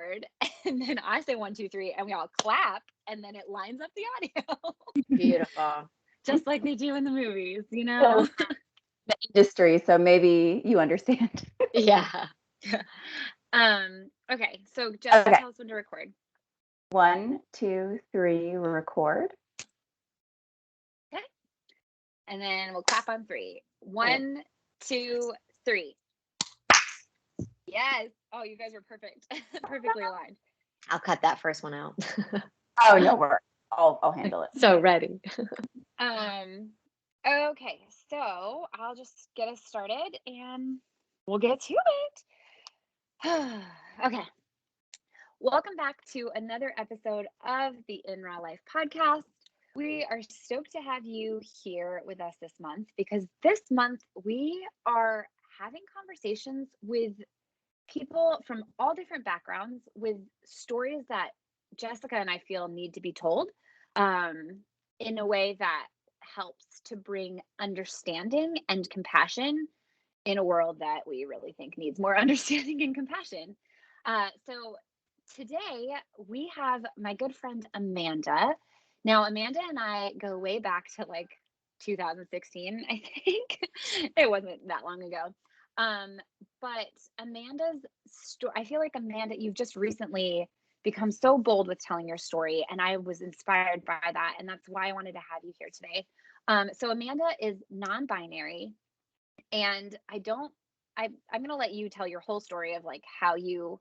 record, and then I say 1, 2, 3, and we all clap, and then it lines up the audio. Beautiful. Just like they do in the movies, you know? The industry, so maybe you understand. Yeah. Okay, so Jess, tell us when to record. 1, 2, 3, record. Okay. And then we'll clap on 3. 1, 2, 3. Yes. Oh, you guys were perfect. Perfectly aligned. I'll cut that first one out. Oh, no worries. I'll handle it. So ready. Okay, so I'll just get us started and we'll get to it. Okay. Welcome back to another episode of the In Raw Life podcast. We are stoked to have you here with us this month because this month we are having conversations with people from all different backgrounds with stories that Jessica and I feel need to be told in a way that helps to bring understanding and compassion in a world that we really think needs more understanding and compassion. So today we have my good friend Amanda. Now, Amanda and I go way back to like 2016, I think. It wasn't that long ago. But Amanda's story, I feel like Amanda, you've just recently become so bold with telling your story, and I was inspired by that, and that's why I wanted to have you here today. So Amanda is non-binary, and I'm going to let you tell your whole story of like how you,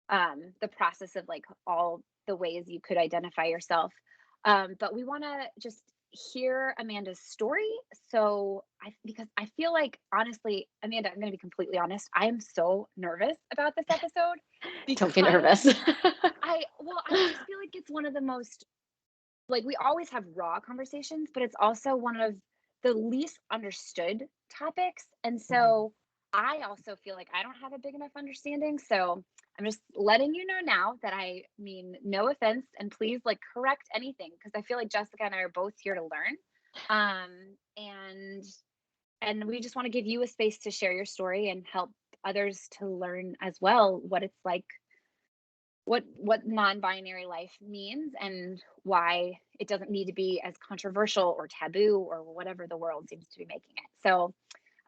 the process of like all the ways you could identify yourself. But we want to just hear Amanda's story. So because I feel like, honestly, Amanda, I'm going to be completely honest. I am so nervous about this episode. Don't be nervous. I just feel like it's one of the most, like, we always have raw conversations, but it's also one of the least understood topics. And so I also feel like I don't have a big enough understanding. So I'm just letting you know now that I mean no offense, and please like correct anything, because I feel like Jessica and I are both here to learn. And we just want to give you a space to share your story and help others to learn as well what it's like, what non-binary life means, and why it doesn't need to be as controversial or taboo or whatever the world seems to be making it. So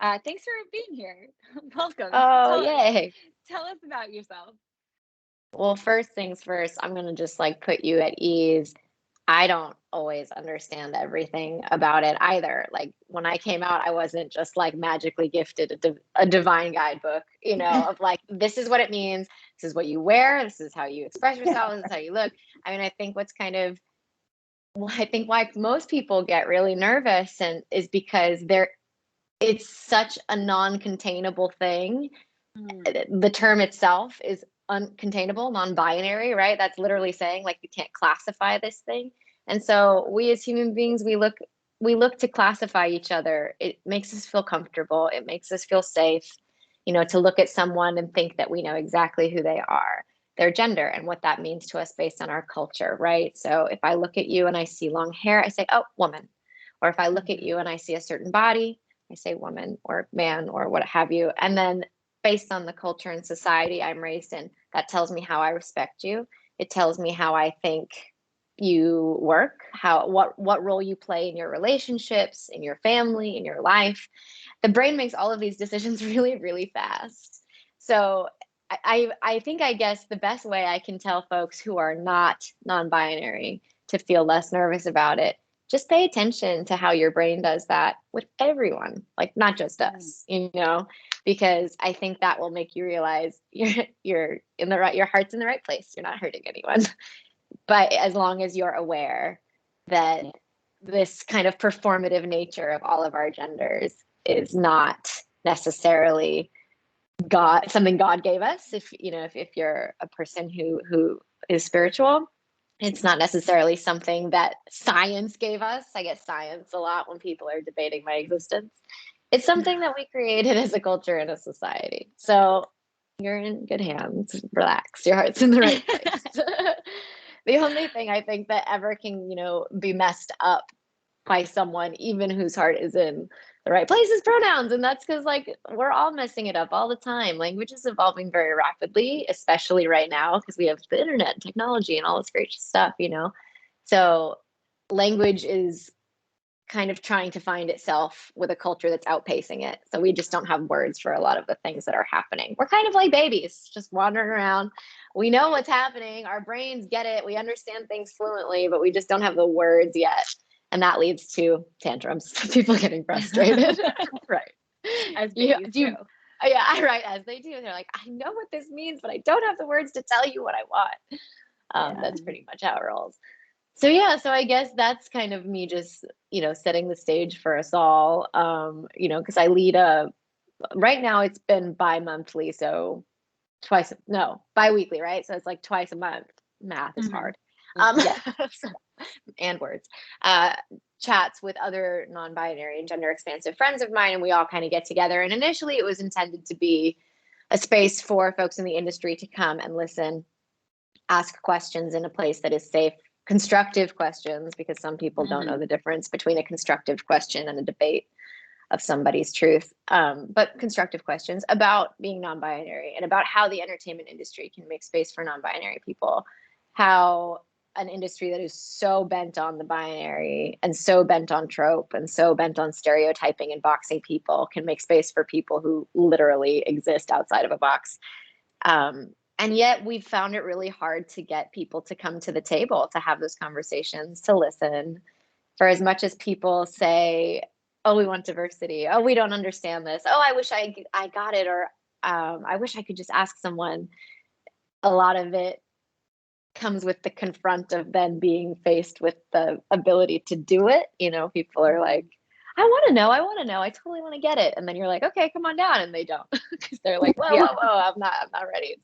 thanks for being here. Welcome. Oh, yay. Tell us about yourself. Well, first things first, I'm going to just like put you at ease. I don't always understand everything about it either. Like when I came out, I wasn't just like magically gifted a divine guidebook, you know, of like, this is what it means. This is what you wear. This is how you express yourself. This is how you look. I mean, I think why most people get really nervous and is because it's such a non-containable thing. The term itself is uncontainable, non-binary, right? That's literally saying like you can't classify this thing. And so we as human beings, we look to classify each other. It makes us feel comfortable. It makes us feel safe, you know, to look at someone and think that we know exactly who they are, their gender, and what that means to us based on our culture, right? So if I look at you and I see long hair, I say, oh, woman. Or if I look at you and I see a certain body, I say woman or man or what have you. And then based on the culture and society I'm raised in, that tells me how I respect you. It tells me how I think you work, what role you play in your relationships, in your family, in your life. The brain makes all of these decisions really, really fast. So I think, I guess the best way I can tell folks who are not non-binary to feel less nervous about it, just pay attention to how your brain does that with everyone, like not just us, you know, because I think that will make you realize you're in the right, your heart's in the right place. You're not hurting anyone. But as long as you're aware that this kind of performative nature of all of our genders is not necessarily something God gave us. If you're a person who is spiritual, it's not necessarily something that science gave us. I get science a lot when people are debating my existence. It's something that we created as a culture and a society. So you're in good hands. Relax. Your heart's in the right place. The only thing I think that ever can, be messed up by someone, even whose heart is in the right place is pronouns. And that's because like we're all messing it up all the time. Language is evolving very rapidly, especially right now because we have the internet and technology and all this great stuff, you know. So language is kind of trying to find itself with a culture that's outpacing it. So we just don't have words for a lot of the things that are happening. We're kind of like babies, just wandering around. We know what's happening. Our brains get it. We understand things fluently, but we just don't have the words yet. And that leads to tantrums, people getting frustrated. Right. As babies do. Yeah, right, as they do. They're like, I know what this means, but I don't have the words to tell you what I want. That's pretty much how it rolls. So yeah, so I guess that's kind of me just, setting the stage for us all, because I lead right now it's been bi-monthly, so bi-weekly, right? So it's like twice a month. Math is hard. Yeah. And words. Chats with other non-binary and gender expansive friends of mine, and we all kind of get together. And initially it was intended to be a space for folks in the industry to come and listen, ask questions in a place that is safe, constructive questions, because some people don't know the difference between a constructive question and a debate of somebody's truth, but constructive questions about being non-binary and about how the entertainment industry can make space for non-binary people, how an industry that is so bent on the binary and so bent on trope and so bent on stereotyping and boxing people can make space for people who literally exist outside of a box. And yet we've found it really hard to get people to come to the table, to have those conversations, to listen. For as much as people say, oh, we want diversity. Oh, we don't understand this. Oh, I wish I got it. Or I wish I could just ask someone. A lot of it comes with the confront of then being faced with the ability to do it. People are like, I want to know. I totally want to get it. And then you're like, okay, come on down. And they don't, because they're like, whoa, I'm not ready.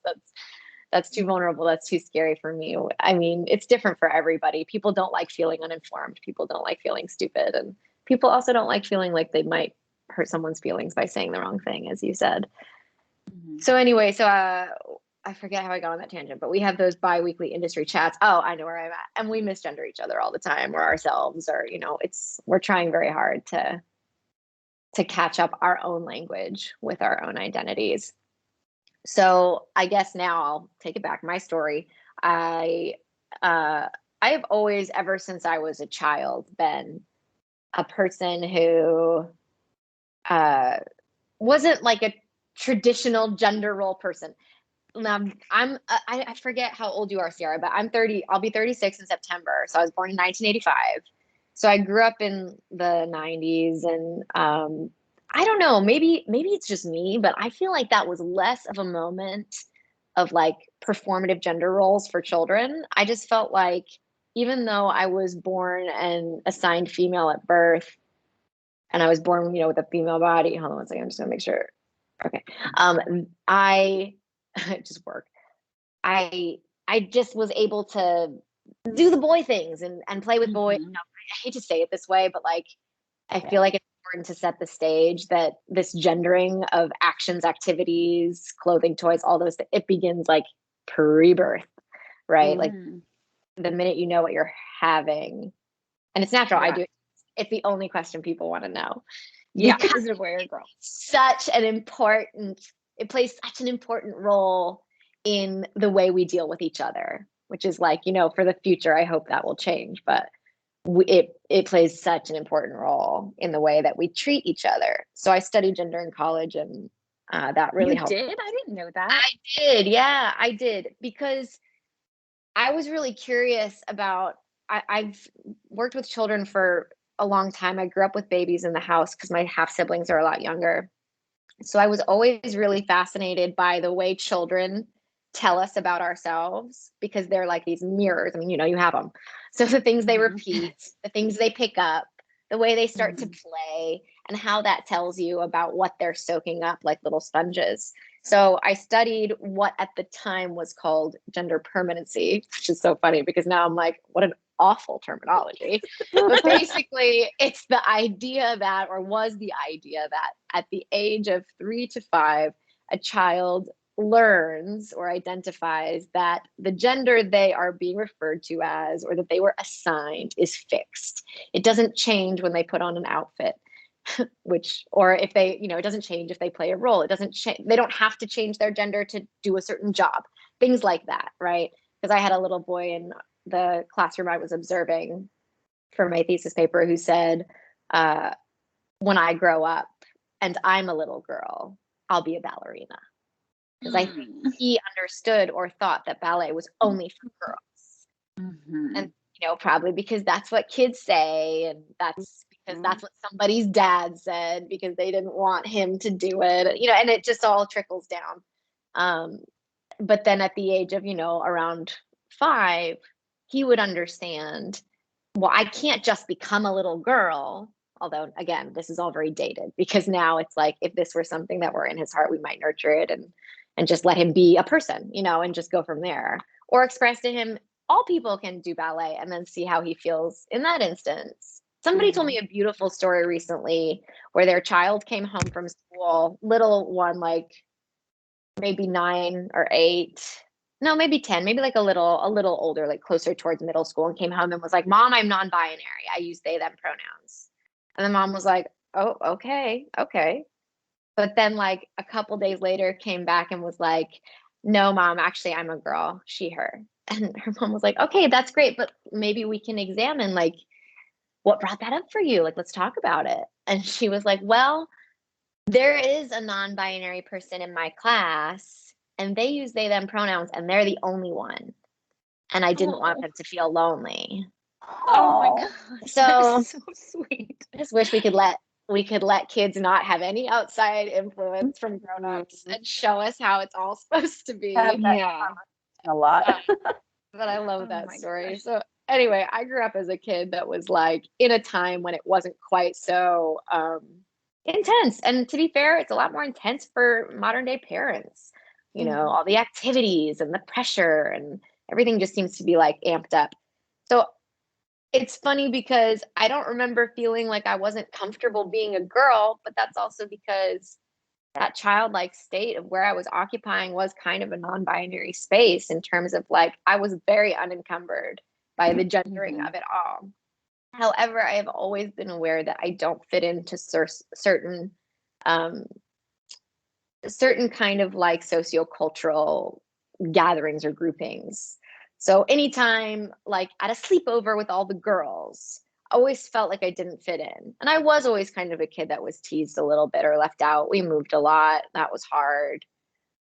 That's too vulnerable. That's too scary for me. I mean, it's different for everybody. People don't like feeling uninformed. People don't like feeling stupid. And people also don't like feeling like they might hurt someone's feelings by saying the wrong thing, as you said. So anyway, I forget how I got on that tangent, but we have those bi-weekly industry chats. Oh, I know where I'm at. And we misgender each other all the time, or ourselves, or, we're trying very hard to catch up our own language with our own identities. So I guess now I'll take it back. My story. I have always, ever since I was a child, been a person who wasn't like a traditional gender role person. Now I forget how old you are, Sierra, but I'm 30. I'll be 36 in September. So I was born in 1985. So I grew up in the 90s, and I don't know, maybe it's just me, but I feel like that was less of a moment of like performative gender roles for children. I just felt like even though I was born and assigned female at birth, and I was born, with a female body. Hold on one second, I'm just gonna make sure. Okay. I just work. I just was able to do the boy things and play with boys. I hate to say it this way, but like I feel like it's important to set the stage that this gendering of actions, activities, clothing, toys, all those, it begins like pre-birth, right? Like the minute you know what you're having, and it's natural. I do. It's the only question people want to know. Yeah, is it a boy or a girl? It plays such an important role in the way we deal with each other, which is like, for the future, I hope that will change. But it plays such an important role in the way that we treat each other. So I studied gender in college, and that really helped. You did? I didn't know that. I did. Yeah, I did, because I was really curious about, I've worked with children for a long time. I grew up with babies in the house because my half siblings are a lot younger. So I was always really fascinated by the way children tell us about ourselves, because they're like these mirrors. I mean, you have them. So the things they repeat, the things they pick up, the way they start to play, and how that tells you about what they're soaking up like little sponges. So I studied what at the time was called gender permanency, which is so funny because now I'm like, what an awful terminology. But basically it's the idea that, or was the idea that at the age of 3 to 5, a child learns or identifies that the gender they are being referred to as, or that they were assigned, is fixed. It doesn't change when they put on an outfit. or if they, it doesn't change if they play a role. It doesn't change. They don't have to change their gender to do a certain job, things like that, right? Because I had a little boy in the classroom I was observing for my thesis paper who said, when I grow up and I'm a little girl, I'll be a ballerina. Because I think he understood or thought that ballet was only for girls. And, probably because that's what kids say. And that's because that's what somebody's dad said, because they didn't want him to do it, and it just all trickles down. But then at the age of, around 5, he would understand, well, I can't just become a little girl. Although, again, this is all very dated, because now it's like, if this were something that were in his heart, we might nurture it and just let him be a person, and just go from there. Or express to him, all people can do ballet, and then see how he feels in that instance. Somebody told me a beautiful story recently where their child came home from school, little one, like maybe 9 or 8, no, maybe 10, maybe like a little older, like closer towards middle school, and came home and was like, Mom, I'm non-binary. I use they, them pronouns. And the mom was like, oh, okay. But then like a couple days later came back and was like, no, Mom, actually, I'm a girl, she, her. And her mom was like, okay, that's great, but maybe we can examine like what brought that up for you. Like, let's talk about it. And she was like, well, there is a non-binary person in my class, and they use they, them pronouns, and they're the only one. And I didn't want them to feel lonely. Oh my gosh. So, so sweet. I just wish we could let kids not have any outside influence from grown-ups and show us how it's all supposed to be. Yeah. A lot. But I love that my story. gosh. So anyway, I grew up as a kid that was like in a time when it wasn't quite so intense. And to be fair, it's a lot more intense for modern day parents. All the activities and the pressure and everything just seems to be like amped up. So it's funny because I don't remember feeling like I wasn't comfortable being a girl, but that's also because that childlike state of where I was occupying was kind of a non-binary space, in terms of like, I was very unencumbered by the gendering of it all. However, I have always been aware that I don't fit into certain kind of like sociocultural gatherings or groupings. So anytime like at a sleepover with all the girls, I always felt like I didn't fit in. And I was always kind of a kid that was teased a little bit or left out. We moved a lot. That was hard.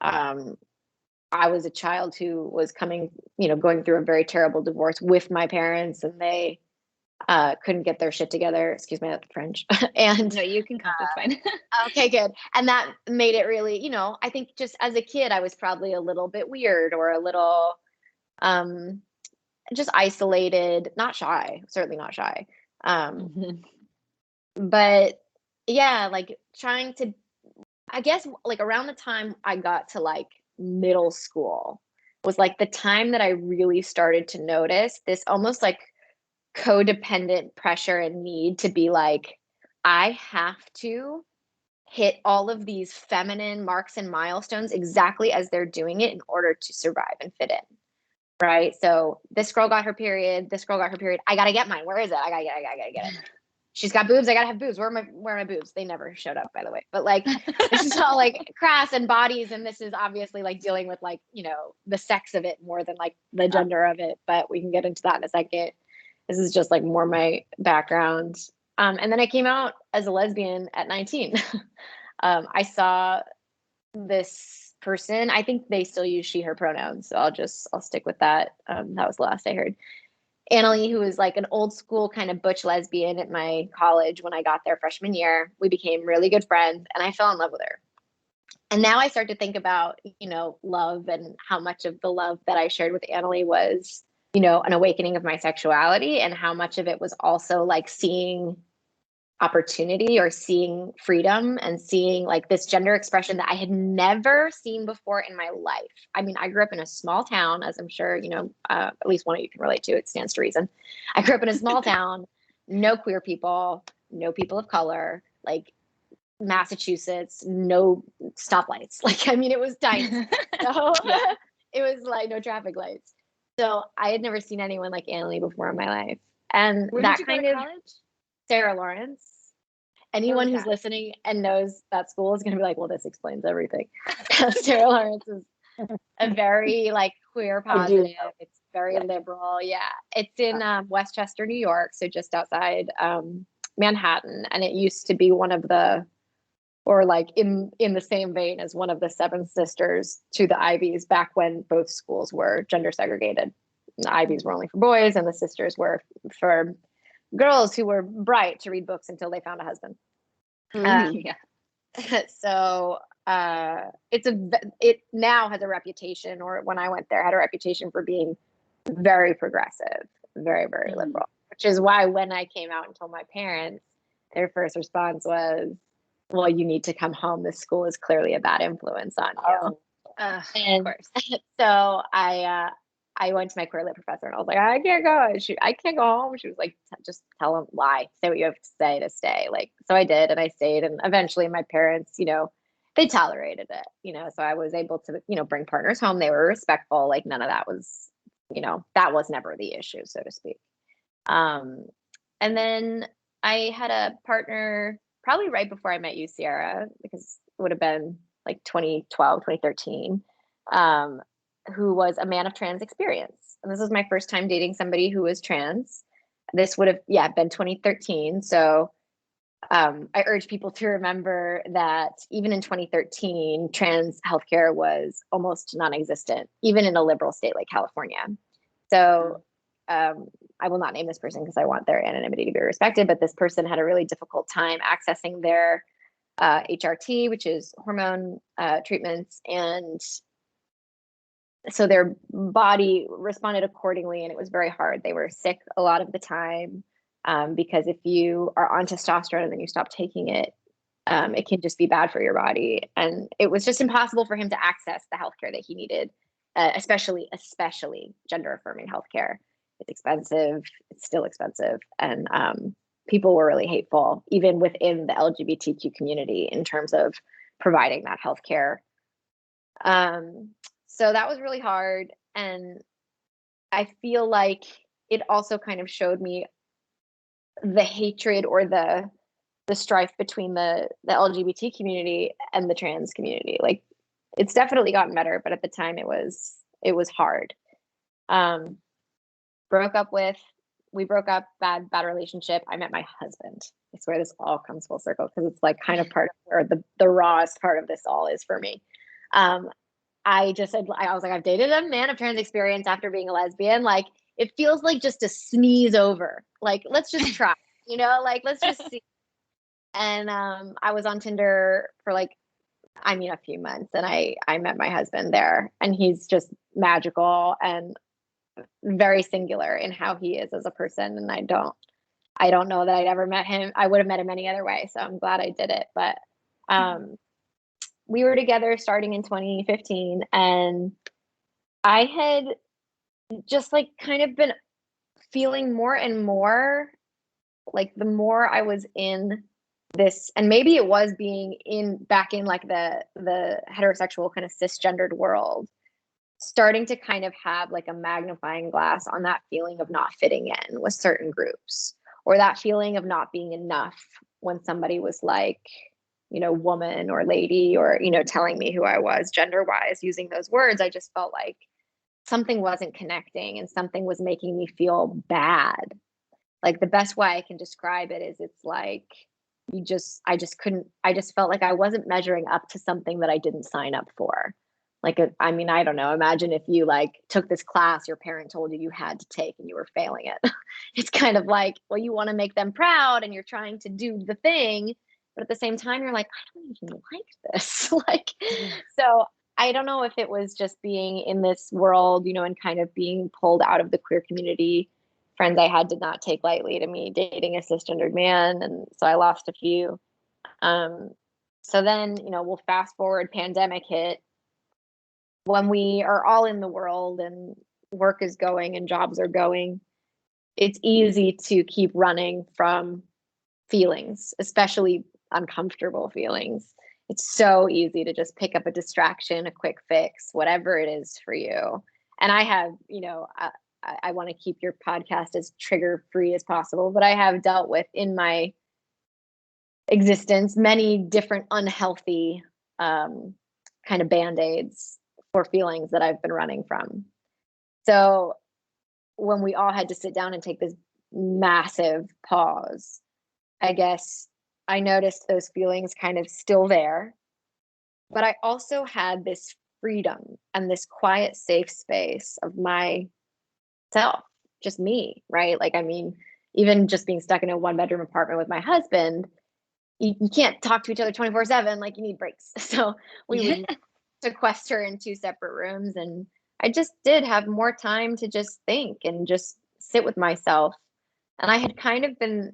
I was a child who was going through a very terrible divorce with my parents, and they couldn't get their shit together. Excuse me, that's French. And No, you can cut. That's fine. okay, good. And that made it really, I think just as a kid, I was probably a little bit weird or a little just isolated, not shy, certainly not shy. But yeah, like trying to, I guess like around the time I got to like middle school was like the time that I really started to notice this almost like codependent pressure and need to be like, I have to hit all of these feminine marks and milestones exactly as they're doing it in order to survive and fit in. Right. So this girl got her period. I gotta get mine. Where is it? I gotta get it. She's got boobs. I gotta have boobs. Where are my boobs? They never showed up, by the way. But like, this is all like crass and bodies, and this is obviously like dealing with like the sex of it more than like the gender of it. But we can get into that in a second. This is just like more my background. And then I came out as a lesbian at 19. I saw this person. I think they still use she, her pronouns. So I'll stick with that. That was the last I heard. Annalie, who was like an old school kind of butch lesbian at my college when I got there freshman year. We became really good friends, and I fell in love with her. And now I start to think about, love, and how much of the love that I shared with Annalie was, an awakening of my sexuality, and how much of it was also like seeing opportunity or seeing freedom and seeing like this gender expression that I had never seen before in my life. I mean, I grew up in a small town, as I'm sure, at least one of you can relate to. It stands to reason. I grew up in a small town, no queer people, no people of color, like Massachusetts, no stoplights. Like, I mean, it was tiny. So it was like no traffic lights. So I had never seen anyone like Annalie before in my life. And Where that did you go kind to of college? Sarah Lawrence. Anyone who's listening and knows that school is going to be like, well, this explains everything. Sarah Lawrence is a very like queer positive. It's very liberal. Yeah. It's in Westchester, New York. So just outside Manhattan. And it used to be one of the, or like in the same vein as one of the seven sisters to the Ivies back when both schools were gender segregated. The Ivies were only for boys and the sisters were for girls who were bright to read books until they found a husband. Yeah. So it now has a reputation, or when I went there, had a reputation for being very progressive, very, very liberal, which is why when I came out and told my parents, their first response was, well, you need to come home. This school is clearly a bad influence on you. Of course. So I went to my queer lit professor and I was like, I can't go. I can't go home. She was like, just tell them why. Say what you have to say to stay. Like, so I did, and I stayed. And eventually my parents, they tolerated it, so I was able to, bring partners home. They were respectful. Like none of that was, that was never the issue, so to speak. And then I had a partner probably right before I met you, Sierra, because it would have been like 2012, 2013, who was a man of trans experience. And this was my first time dating somebody who was trans. This would have, been 2013. So I urge people to remember that even in 2013, trans healthcare was almost non-existent, even in a liberal state like California. So I will not name this person because I want their anonymity to be respected, but this person had a really difficult time accessing their HRT, which is hormone treatments. And so their body responded accordingly, and it was very hard. They were sick a lot of the time because if you are on testosterone and then you stop taking it, it can just be bad for your body. And it was just impossible for him to access the healthcare that he needed, especially gender affirming healthcare. It's expensive. It's still expensive. And people were really hateful, even within the LGBTQ community, in terms of providing that healthcare. So that was really hard. And I feel like it also kind of showed me the hatred or the strife between the LGBT community and the trans community. Like it's definitely gotten better, but at the time it was hard. We broke up, bad relationship. I met my husband. I swear this all comes full circle because it's like kind of part of where the rawest part of this all is for me. I just said, I was like, I've dated a man of trans experience after being a lesbian. Like, it feels like just a sneeze over. Like, let's just try, like, let's just see. And I was on Tinder for a few months, and I met my husband there, and he's just magical and very singular in how he is as a person. And I don't know that I'd ever met him. I would have met him any other way. So I'm glad I did it. But we were together starting in 2015, and I had just kind of been feeling more and more like the more I was in this, and maybe it was being back in the heterosexual kind of cisgendered world, starting to kind of have a magnifying glass on that feeling of not fitting in with certain groups, or that feeling of not being enough when somebody was woman or lady, or telling me who I was gender wise, using those words. I just felt like something wasn't connecting and something was making me feel bad. Like the best way I can describe it is it's like I just felt like I wasn't measuring up to something that I didn't sign up for. I don't know, imagine if you took this class your parent told you had to take and you were failing it. It's kind of like, well, you want to make them proud and you're trying to do the thing, but at the same time, you're like, I don't even like this. So I don't know if it was just being in this world, and kind of being pulled out of the queer community. Friends I had did not take lightly to me dating a cisgendered man. And so I lost a few. So then, we'll fast forward, pandemic hit. When we are all in the world and work is going and jobs are going, it's easy to keep running from feelings, especially uncomfortable feelings. It's so easy to just pick up a distraction, a quick fix, whatever it is for you. And I have, I want to keep your podcast as trigger free as possible, but I have dealt with in my existence, many different unhealthy kind of band-aids for feelings that I've been running from. So when we all had to sit down and take this massive pause, I guess I noticed those feelings kind of still there, but I also had this freedom and this quiet, safe space of myself, just me, right? Like, I mean, even just being stuck in a 1-bedroom apartment with my husband, you can't talk to each other 24/7, like you need breaks. So we would sequester in 2 separate rooms, and I just did have more time to just think and just sit with myself. And I had kind of been,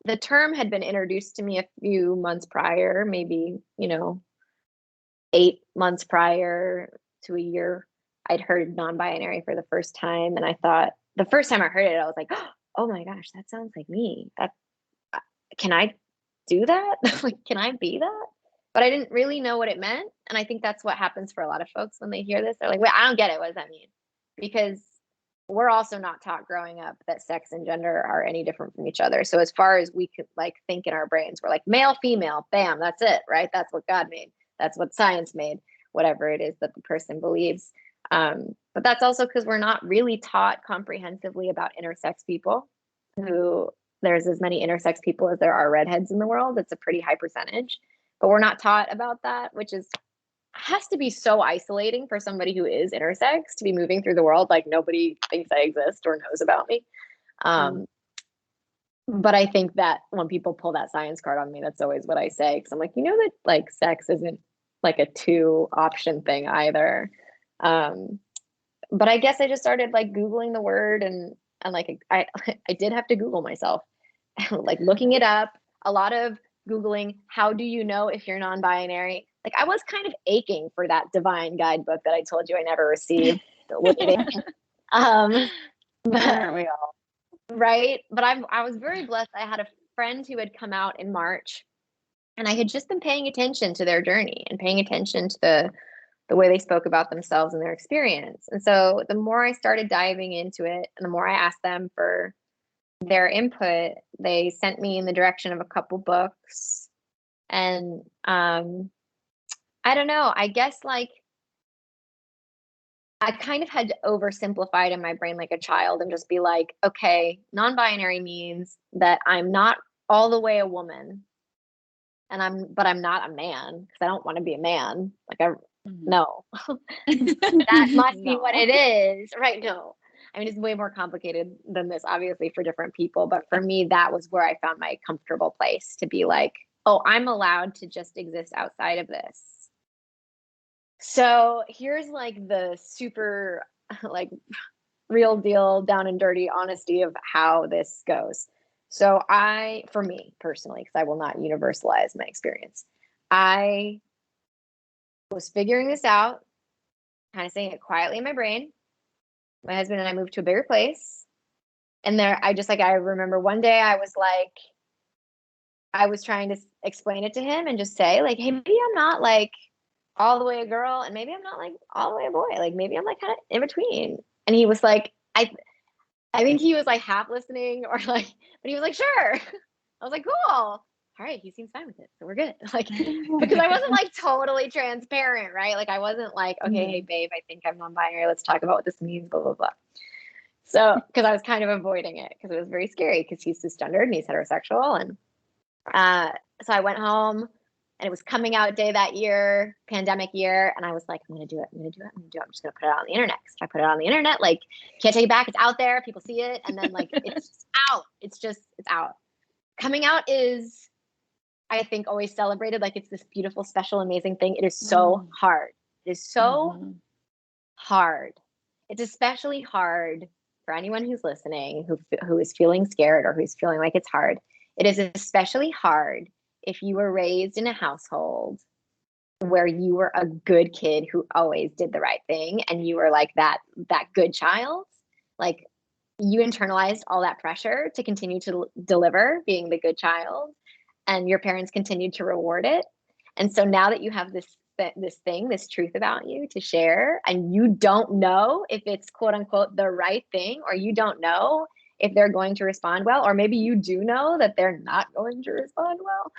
the term had been introduced to me a few months prior, maybe, 8 months prior to a year. I'd heard non-binary for the first time, and I thought, the first time I heard it, I was like, oh my gosh, that sounds like me. That can I do that? Like, can I be that? But I didn't really know what it meant. And I think that's what happens for a lot of folks when they hear this. They're like, wait, I don't get it. What does that mean? Because we're also not taught growing up that sex and gender are any different from each other. So as far as we could like think in our brains, we're like male, female, bam, that's it, right? That's what God made. That's what science made, whatever it is that the person believes. But that's also because we're not really taught comprehensively about intersex people. Who there's as many intersex people as there are redheads in the world. It's a pretty high percentage, but we're not taught about that, which has to be so isolating for somebody who is intersex to be moving through the world like nobody thinks I exist or knows about me. But I think that when people pull that science card on me, that's always what I say, because I'm like, that like sex isn't like a 2-option thing either. But I guess I just started like Googling the word, and like I did have to Google myself, like looking it up, a lot of Googling, how do you know if you're non-binary? Like I was kind of aching for that divine guidebook that I told you I never received. But, Aren't we all? right. But I was very blessed. I had a friend who had come out in March, and I had just been paying attention to their journey and paying attention to the way they spoke about themselves and their experience. And so the more I started diving into it and the more I asked them for their input, they sent me in the direction of a couple books. And I don't know, I guess like I kind of had to oversimplify it in my brain like a child and just be like, okay, non-binary means that I'm not all the way a woman, but I'm not a man, because I don't want to be a man. Like no. That must be what it is, right? No. I mean, it's way more complicated than this, obviously, for different people. But for me, that was where I found my comfortable place to be like, oh, I'm allowed to just exist outside of this. So here's like the super, like, real deal, down and dirty honesty of how this goes. So for me personally, because I will not universalize my experience, I was figuring this out, kind of saying it quietly in my brain. My husband and I moved to a bigger place. And there, I remember one day I was trying to explain it to him and just say like, hey, maybe I'm not like all the way a girl, and maybe I'm not like all the way a boy. Like maybe I'm like kind of in between. And he was like, I think he was like half listening or like, but he was like, sure. I was like, cool. All right, he seems fine with it, so we're good. Like, because I wasn't like totally transparent, right? Like I wasn't like, okay, hey babe, I think I'm non-binary. Let's talk about what this means, blah, blah, blah. So, because I was kind of avoiding it because it was very scary because he's cisgendered and he's heterosexual. And so I went home, and it was coming out day that year, pandemic year. And I was like, I'm going to do it. I'm just going to put it on the internet. Because if I put it on the internet, like, can't take it back. It's out there. People see it. And then like, it's just out. It's out. Coming out is, I think, always celebrated. Like it's this beautiful, special, amazing thing. It is so hard. It is so hard. It's especially hard for anyone who's listening, who is feeling scared or who's feeling like it's hard. It is especially hard if you were raised in a household where you were a good kid who always did the right thing, and you were like that good child. Like you internalized all that pressure to continue to deliver being the good child, and your parents continued to reward it. And so now that you have this truth about you to share, and you don't know if it's quote unquote the right thing, or you don't know if they're going to respond well, or maybe you do know that they're not going to respond well,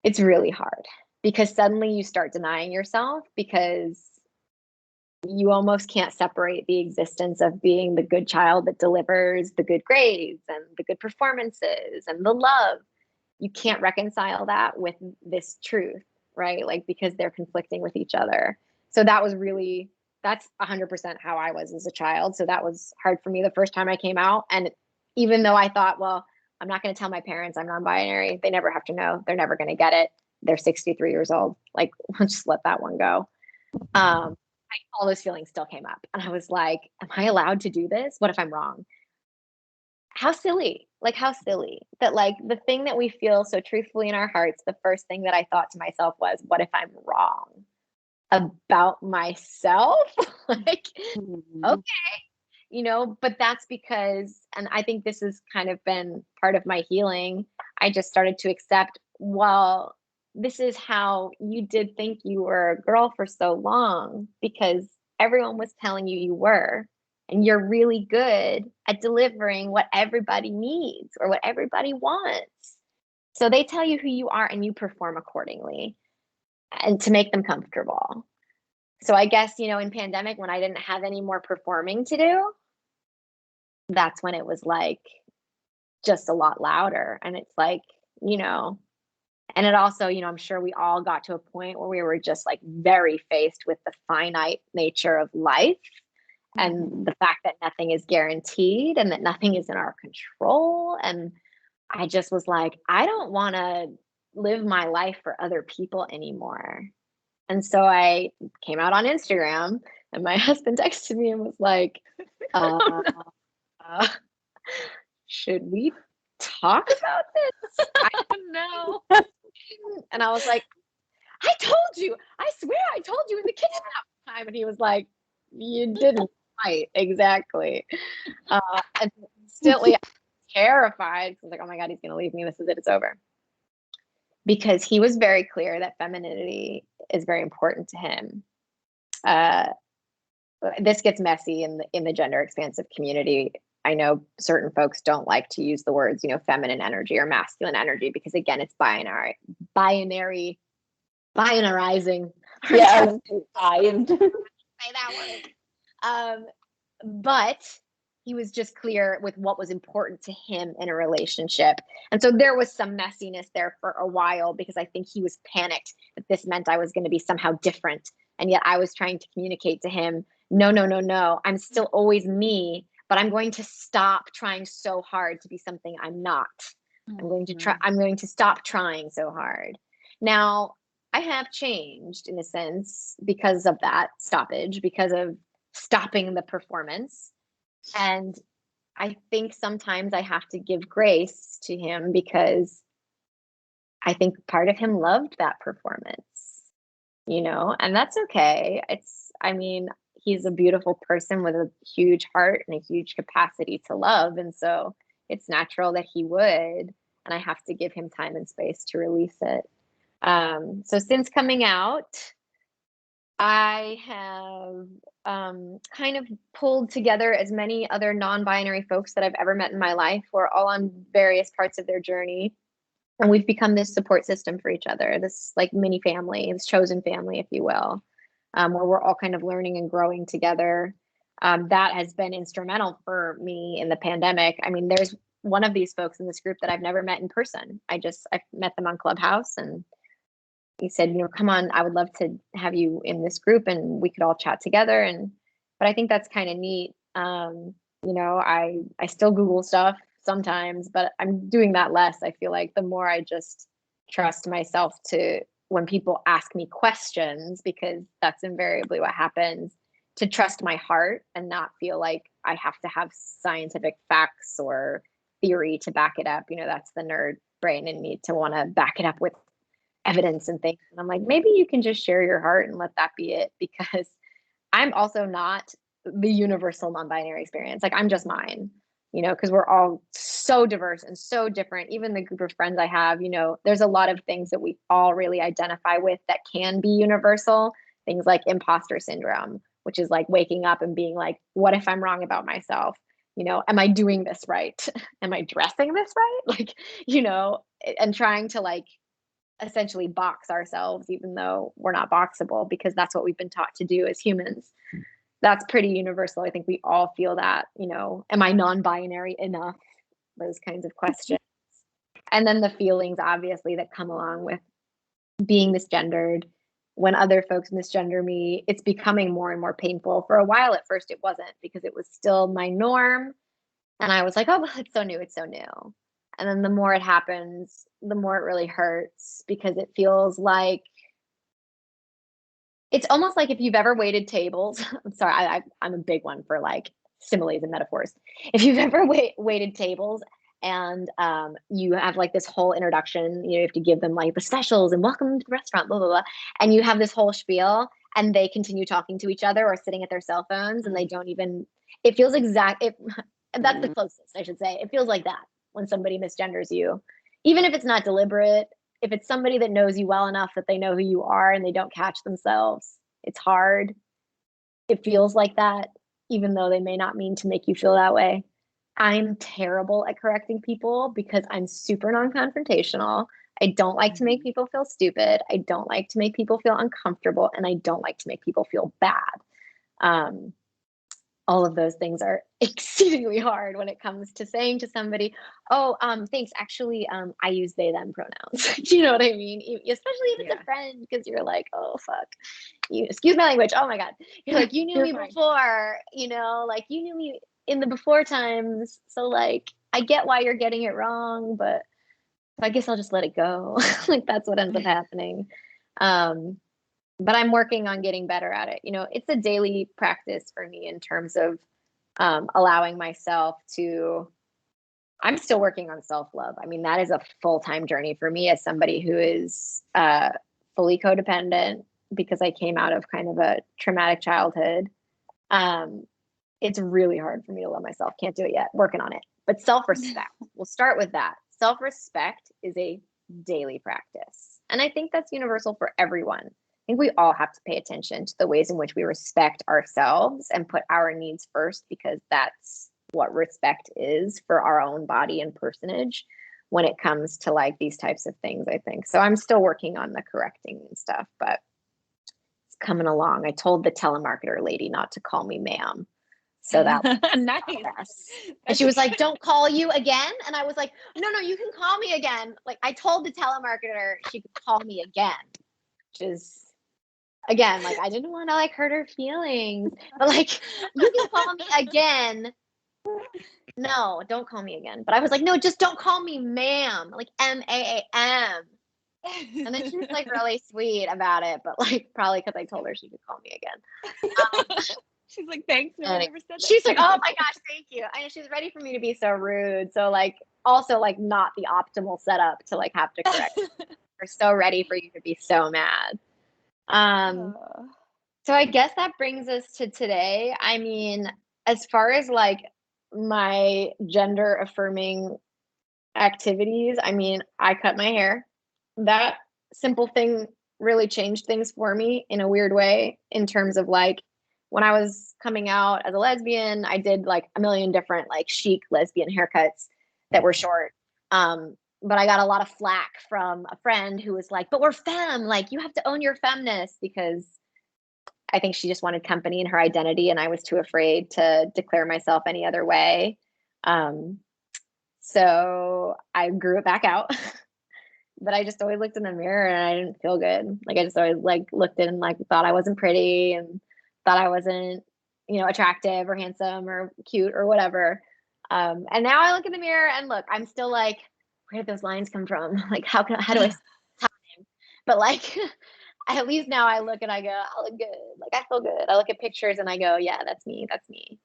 It's really hard because suddenly you start denying yourself because you almost can't separate the existence of being the good child that delivers the good grades and the good performances and the love. You can't reconcile that with this truth, right? Like, because they're conflicting with each other. So that's 100% how I was as a child. So that was hard for me the first time I came out. And even though I thought, well, I'm not going to tell my parents I'm non-binary, they never have to know. They're never going to get it. They're 63 years old. Like, we'll just let that one go. All those feelings still came up. And I was like, am I allowed to do this? What if I'm wrong? How silly. Like, how silly that, like, the thing that we feel so truthfully in our hearts, the first thing that I thought to myself was, what if I'm wrong about myself? Like, okay, but that's because, and I think this has kind of been part of my healing. I just started to accept, well, this is how you did think you were a girl for so long because everyone was telling you you were, and you're really good at delivering what everybody needs or what everybody wants. So they tell you who you are and you perform accordingly and to make them comfortable. So I guess, in pandemic, when I didn't have any more performing to do, that's when it was like just a lot louder. And it's like, and it also, I'm sure we all got to a point where we were just like very faced with the finite nature of life and the fact that nothing is guaranteed and that nothing is in our control. And I just was like, I don't want to live my life for other people anymore. And so I came out on Instagram, and my husband texted me and was like, should we talk about this? I don't know. And I was like, I told you, I swear I told you in the kitchen that time. And he was like, you didn't. Right, exactly. And instantly I was terrified. I was like, oh my God, he's going to leave me. This is it. It's over. Because he was very clear that femininity is very important to him. This gets messy in the gender expansive community. I know certain folks don't like to use the words, feminine energy or masculine energy, because again, it's binarizing. Yeah, say that word. But he was just clear with what was important to him in a relationship. And so there was some messiness there for a while, because I think he was panicked that this meant I was going to be somehow different. And yet I was trying to communicate to him, no, I'm still always me, but I'm going to stop trying so hard to be something I'm not. I'm going to stop trying so hard. Now, I have changed in a sense because of that stoppage, because of stopping the performance. And I think sometimes I have to give grace to him, because I think part of him loved that performance, and that's okay. He's a beautiful person with a huge heart and a huge capacity to love. And so it's natural that he would, and I have to give him time and space to release it. So since coming out, I have kind of pulled together as many other non-binary folks that I've ever met in my life. We're all on various parts of their journey, and we've become this support system for each other, this like mini family, this chosen family, if you will, where we're all kind of learning and growing together. That has been instrumental for me in the pandemic. There's one of these folks in this group that I've never met in person. I've met them on Clubhouse, and he said, come on, I would love to have you in this group and we could all chat together. But I think that's kind of neat. I still Google stuff sometimes, but I'm doing that less. I feel like the more I just trust myself to, when people ask me questions, because that's invariably what happens, to trust my heart and not feel like I have to have scientific facts or theory to back it up. That's the nerd brain in me, to want to back it up with evidence and things. And I'm like, maybe you can just share your heart and let that be it, because I'm also not the universal non-binary experience. Like, I'm just mine, because we're all so diverse and so different. Even the group of friends I have, there's a lot of things that we all really identify with that can be universal. Things like imposter syndrome, which is like waking up and being like, what if I'm wrong about myself? Am I doing this right? Am I dressing this right? Like, and trying to like essentially box ourselves, even though we're not boxable, because that's what we've been taught to do as humans. That's pretty universal. I think we all feel that, am I non-binary enough? Those kinds of questions. And then the feelings, obviously, that come along with being misgendered. When other folks misgender me, it's becoming more and more painful. For a while at first, it wasn't, because it was still my norm. And I was like, oh, well, it's so new. It's so new. And then the more it happens, the more it really hurts, because it feels like, it's almost like if you've ever waited tables. I'm sorry, I'm a big one for like similes and metaphors. If you've ever waited tables and you have like this whole introduction, you have to give them like the specials and welcome to the restaurant, blah, blah, blah. And you have this whole spiel and they continue talking to each other or sitting at their cell phones and they don't even, it feels that's the closest, I should say. It feels like that when somebody misgenders you, even if it's not deliberate. If it's somebody that knows you well enough that they know who you are and they don't catch themselves, it's hard. It feels like that, even though they may not mean to make you feel that way. I'm terrible at correcting people because I'm super non-confrontational. I don't like to make people feel stupid. I don't like to make people feel uncomfortable, and I don't like to make people feel bad. All of those things are exceedingly hard when it comes to saying to somebody, oh, thanks. Actually, I use they, them pronouns. Do you know what I mean? Especially if it's a friend, because you're like, oh, fuck. Excuse my language. Oh my God. You're like, you knew me before, like you knew me in the before times. So like, I get why you're getting it wrong, but I guess I'll just let it go. Like that's what ends up happening. But I'm working on getting better at it. It's a daily practice for me in terms of allowing myself to, I'm still working on self-love. I mean, that is a full-time journey for me as somebody who is fully codependent, because I came out of kind of a traumatic childhood. It's really hard for me to love myself. Can't do it yet. Working on it. But self-respect, we'll start with that. Self-respect is a daily practice. And I think that's universal for everyone. I think we all have to pay attention to the ways in which we respect ourselves and put our needs first, because that's what respect is for our own body and personage when it comes to like these types of things, I think. So I'm still working on the correcting and stuff, but it's coming along. I told the telemarketer lady not to call me ma'am. So that nice. And she was like, don't call you again. And I was like, no, you can call me again. Like I told the telemarketer she could call me again, which is, again, like I didn't want to like hurt her feelings, but like, you can call me again. No, don't call me again. But I was like, no, just don't call me ma'am, like MAAM. And then she was like really sweet about it, but like probably because I told her she could call me again. She's like, thanks. No one ever said that. She's like, oh my gosh, thank you. I know she's ready for me to be so rude. So like, also like not the optimal setup to like have to correct. We're so ready for you to be so mad. So I guess that brings us to today. I mean, as far as like my gender affirming activities, I mean, I cut my hair. That simple thing really changed things for me in a weird way, in terms of like, when I was coming out as a lesbian, I did like a million different like chic lesbian haircuts that were short. But I got a lot of flack from a friend who was like, but we're femme, like you have to own your femness, because I think she just wanted company in her identity, and I was too afraid to declare myself any other way. So I grew it back out. But I just always looked in the mirror and I didn't feel good. Like I just always like looked in and like thought I wasn't pretty and thought I wasn't, attractive or handsome or cute or whatever. And now I look in the mirror and look, I'm still like, where did those lines come from? Like, how do I time? But like, at least now I look and I go, I look good. Like I feel good. I look at pictures and I go, yeah, that's me. That's me.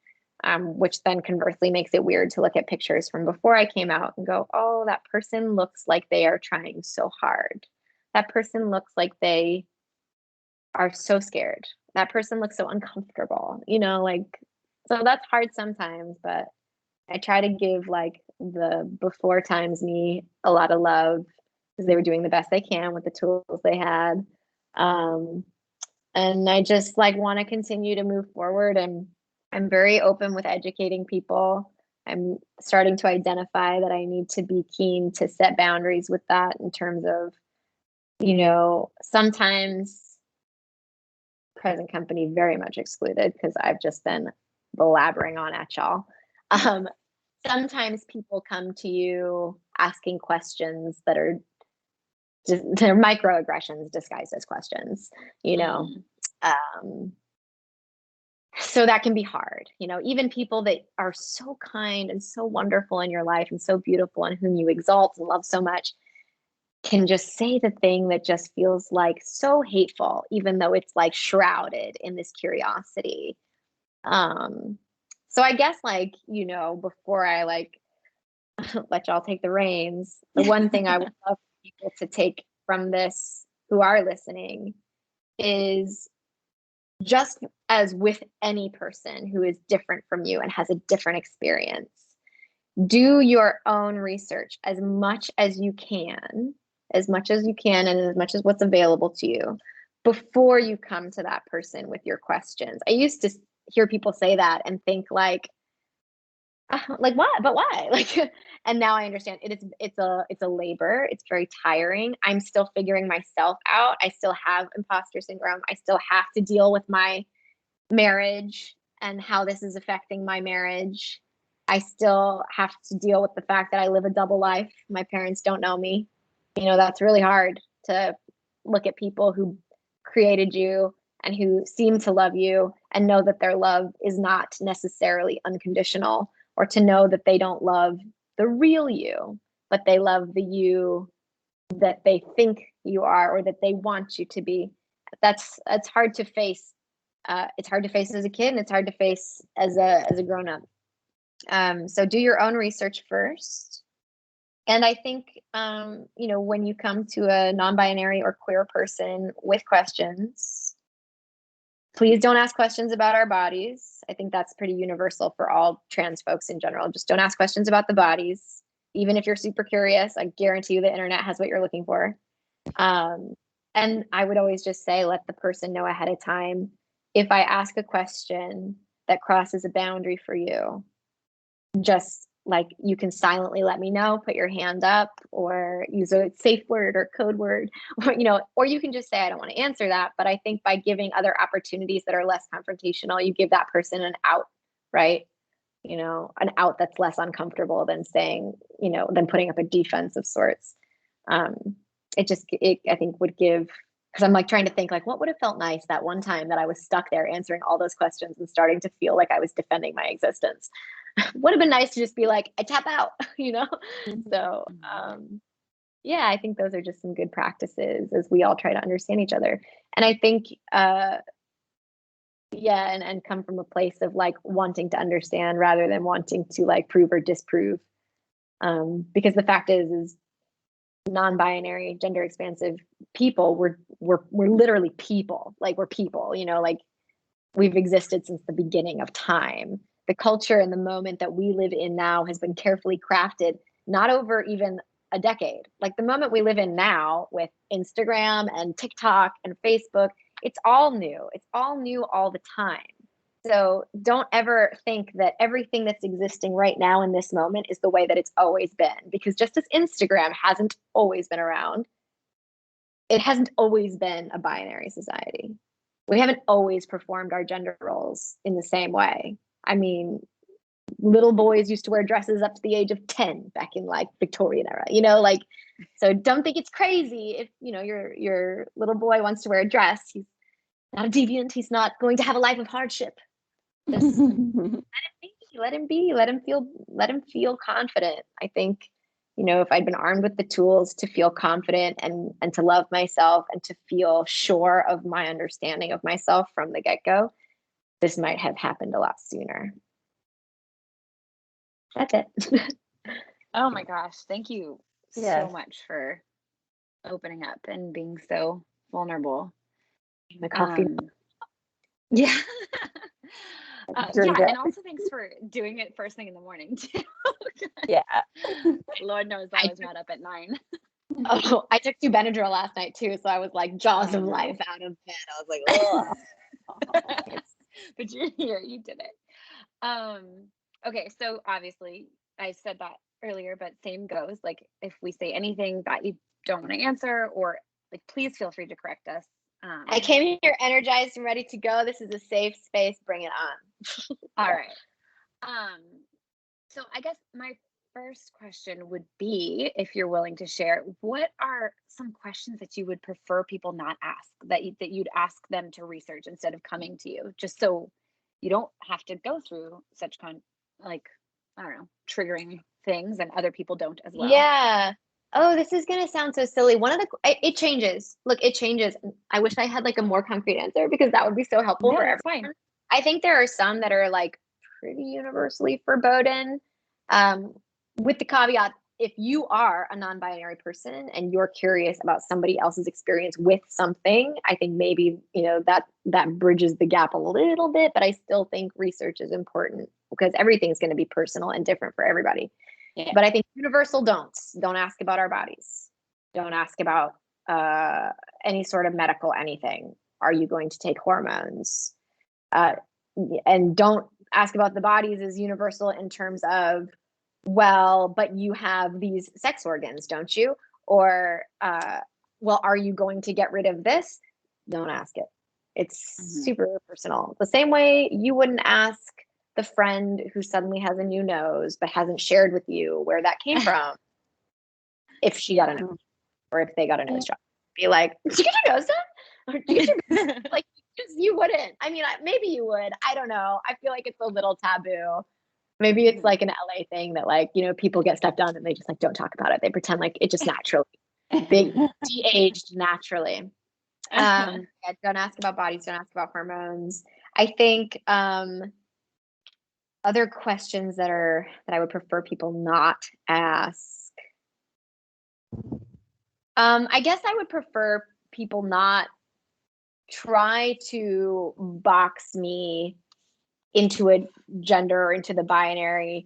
Which then conversely makes it weird to look at pictures from before I came out and go, oh, that person looks like they are trying so hard. That person looks like they are so scared. That person looks so uncomfortable, so that's hard sometimes, but I try to give like the before times me a lot of love, because they were doing the best they can with the tools they had. And I just like want to continue to move forward, and I'm very open with educating people. I'm starting to identify that I need to be keen to set boundaries with that, in terms of Sometimes present company very much excluded because I've just been blabbering on at y'all. Sometimes people come to you asking questions that are just, they're microaggressions disguised as questions, so that can be hard. Even people that are so kind and so wonderful in your life and so beautiful and whom you exalt and love so much can just say the thing that just feels like so hateful, even though it's like shrouded in this curiosity. So I guess before I let y'all take the reins, the one thing I would love for people to take from this who are listening is, just as with any person who is different from you and has a different experience, do your own research as much as you can, and as much as what's available to you before you come to that person with your questions. I used to hear people say that and think like what? But why? And now I understand it's a labor. It's very tiring. I'm still figuring myself out. I still have imposter syndrome. I still have to deal with my marriage and how this is affecting my marriage. I still have to deal with the fact that I live a double life. My parents don't know me. That's really hard to look at people who created you and who seem to love you and know that their love is not necessarily unconditional, or to know that they don't love the real you, but they love the you that they think you are or that they want you to be. That's hard to face. It's hard to face as a kid, and it's hard to face as a grown-up. So do your own research first. And I think, when you come to a non-binary or queer person with questions, please don't ask questions about our bodies. I think that's pretty universal for all trans folks in general. Just don't ask questions about the bodies. Even if you're super curious, I guarantee you the internet has what you're looking for. And I would always just say, let the person know ahead of time. If I ask a question that crosses a boundary for you, just you can silently let me know, put your hand up, or use a safe word or code word, or you can just say, I don't want to answer that. But I think by giving other opportunities that are less confrontational, you give that person an out, right? An out that's less uncomfortable than saying, than putting up a defense of sorts. I think would give, because I'm trying to think what would have felt nice that one time that I was stuck there answering all those questions and starting to feel like I was defending my existence. Would have been nice to just be I tap out, So, yeah, I think those are just some good practices as we all try to understand each other. And I think, and come from a place of wanting to understand rather than wanting to prove or disprove. Because the fact is non-binary, gender expansive people, we're literally people. We're people, we've existed since the beginning of time. The culture and the moment that we live in now has been carefully crafted, not over even a decade. The moment we live in now with Instagram and TikTok and Facebook, it's all new. It's all new all the time. So don't ever think that everything that's existing right now in this moment is the way that it's always been, because just as Instagram hasn't always been around, it hasn't always been a binary society. We haven't always performed our gender roles in the same way. I mean, little boys used to wear dresses up to the age of 10 back in Victorian era, so don't think it's crazy if, your little boy wants to wear a dress. He's not a deviant. He's not going to have a life of hardship. Just let him be, let him feel confident. I think, if I'd been armed with the tools to feel confident and to love myself and to feel sure of my understanding of myself from the get-go, this might have happened a lot sooner. That's it. Oh my gosh. Thank you so much for opening up and being so vulnerable. My coffee. Yeah. And also thanks for doing it first thing in the morning too. Yeah. Lord knows I was not up at 9. Oh, I took 2 Benadryl last night too, so I was jaws of life out of bed. I was ugh. But you're here, you did it. Okay, so obviously I said that earlier, but same goes. If we say anything that you don't want to answer, or like, please feel free to correct us. I came here energized and ready to go. This is a safe space. Bring it on. All right. So I guess my first question would be, if you're willing to share, what are some questions that you would prefer people not ask, that you'd ask them to research instead of coming to you, just so you don't have to go through such I don't know, triggering things, and other people don't as well. Yeah. Oh, this is going to sound so silly. It changes. Look, it changes. I wish I had like a more concrete answer, because that would be so helpful for everyone. Fine. I think there are some that are like pretty universally forbidden, with the caveat, if you are a non-binary person and you're curious about somebody else's experience with something, I think maybe, that bridges the gap a little bit, but I still think research is important, because everything's going to be personal and different for everybody. Yeah. But I think universal don't ask about our bodies. Don't ask about any sort of medical anything. Are you going to take hormones? And don't ask about the bodies is universal in terms of, well, but you have these sex organs, don't you? Or, well, are you going to get rid of this? Don't ask it. It's super personal. The same way you wouldn't ask the friend who suddenly has a new nose but hasn't shared with you where that came from, if she got a nose, or if they got a nose job. Be like, did you get your nose done? Or did you get your like, you wouldn't. I mean, maybe you would. I don't know. I feel like it's a little taboo. Maybe it's like an LA thing that, like, people get stuff done and they just like don't talk about it. They pretend like it just naturally, they de-aged naturally. Yeah, don't ask about bodies. Don't ask about hormones. I think other questions that I would prefer people not ask. I guess I would prefer people not try to box me into a gender or into the binary,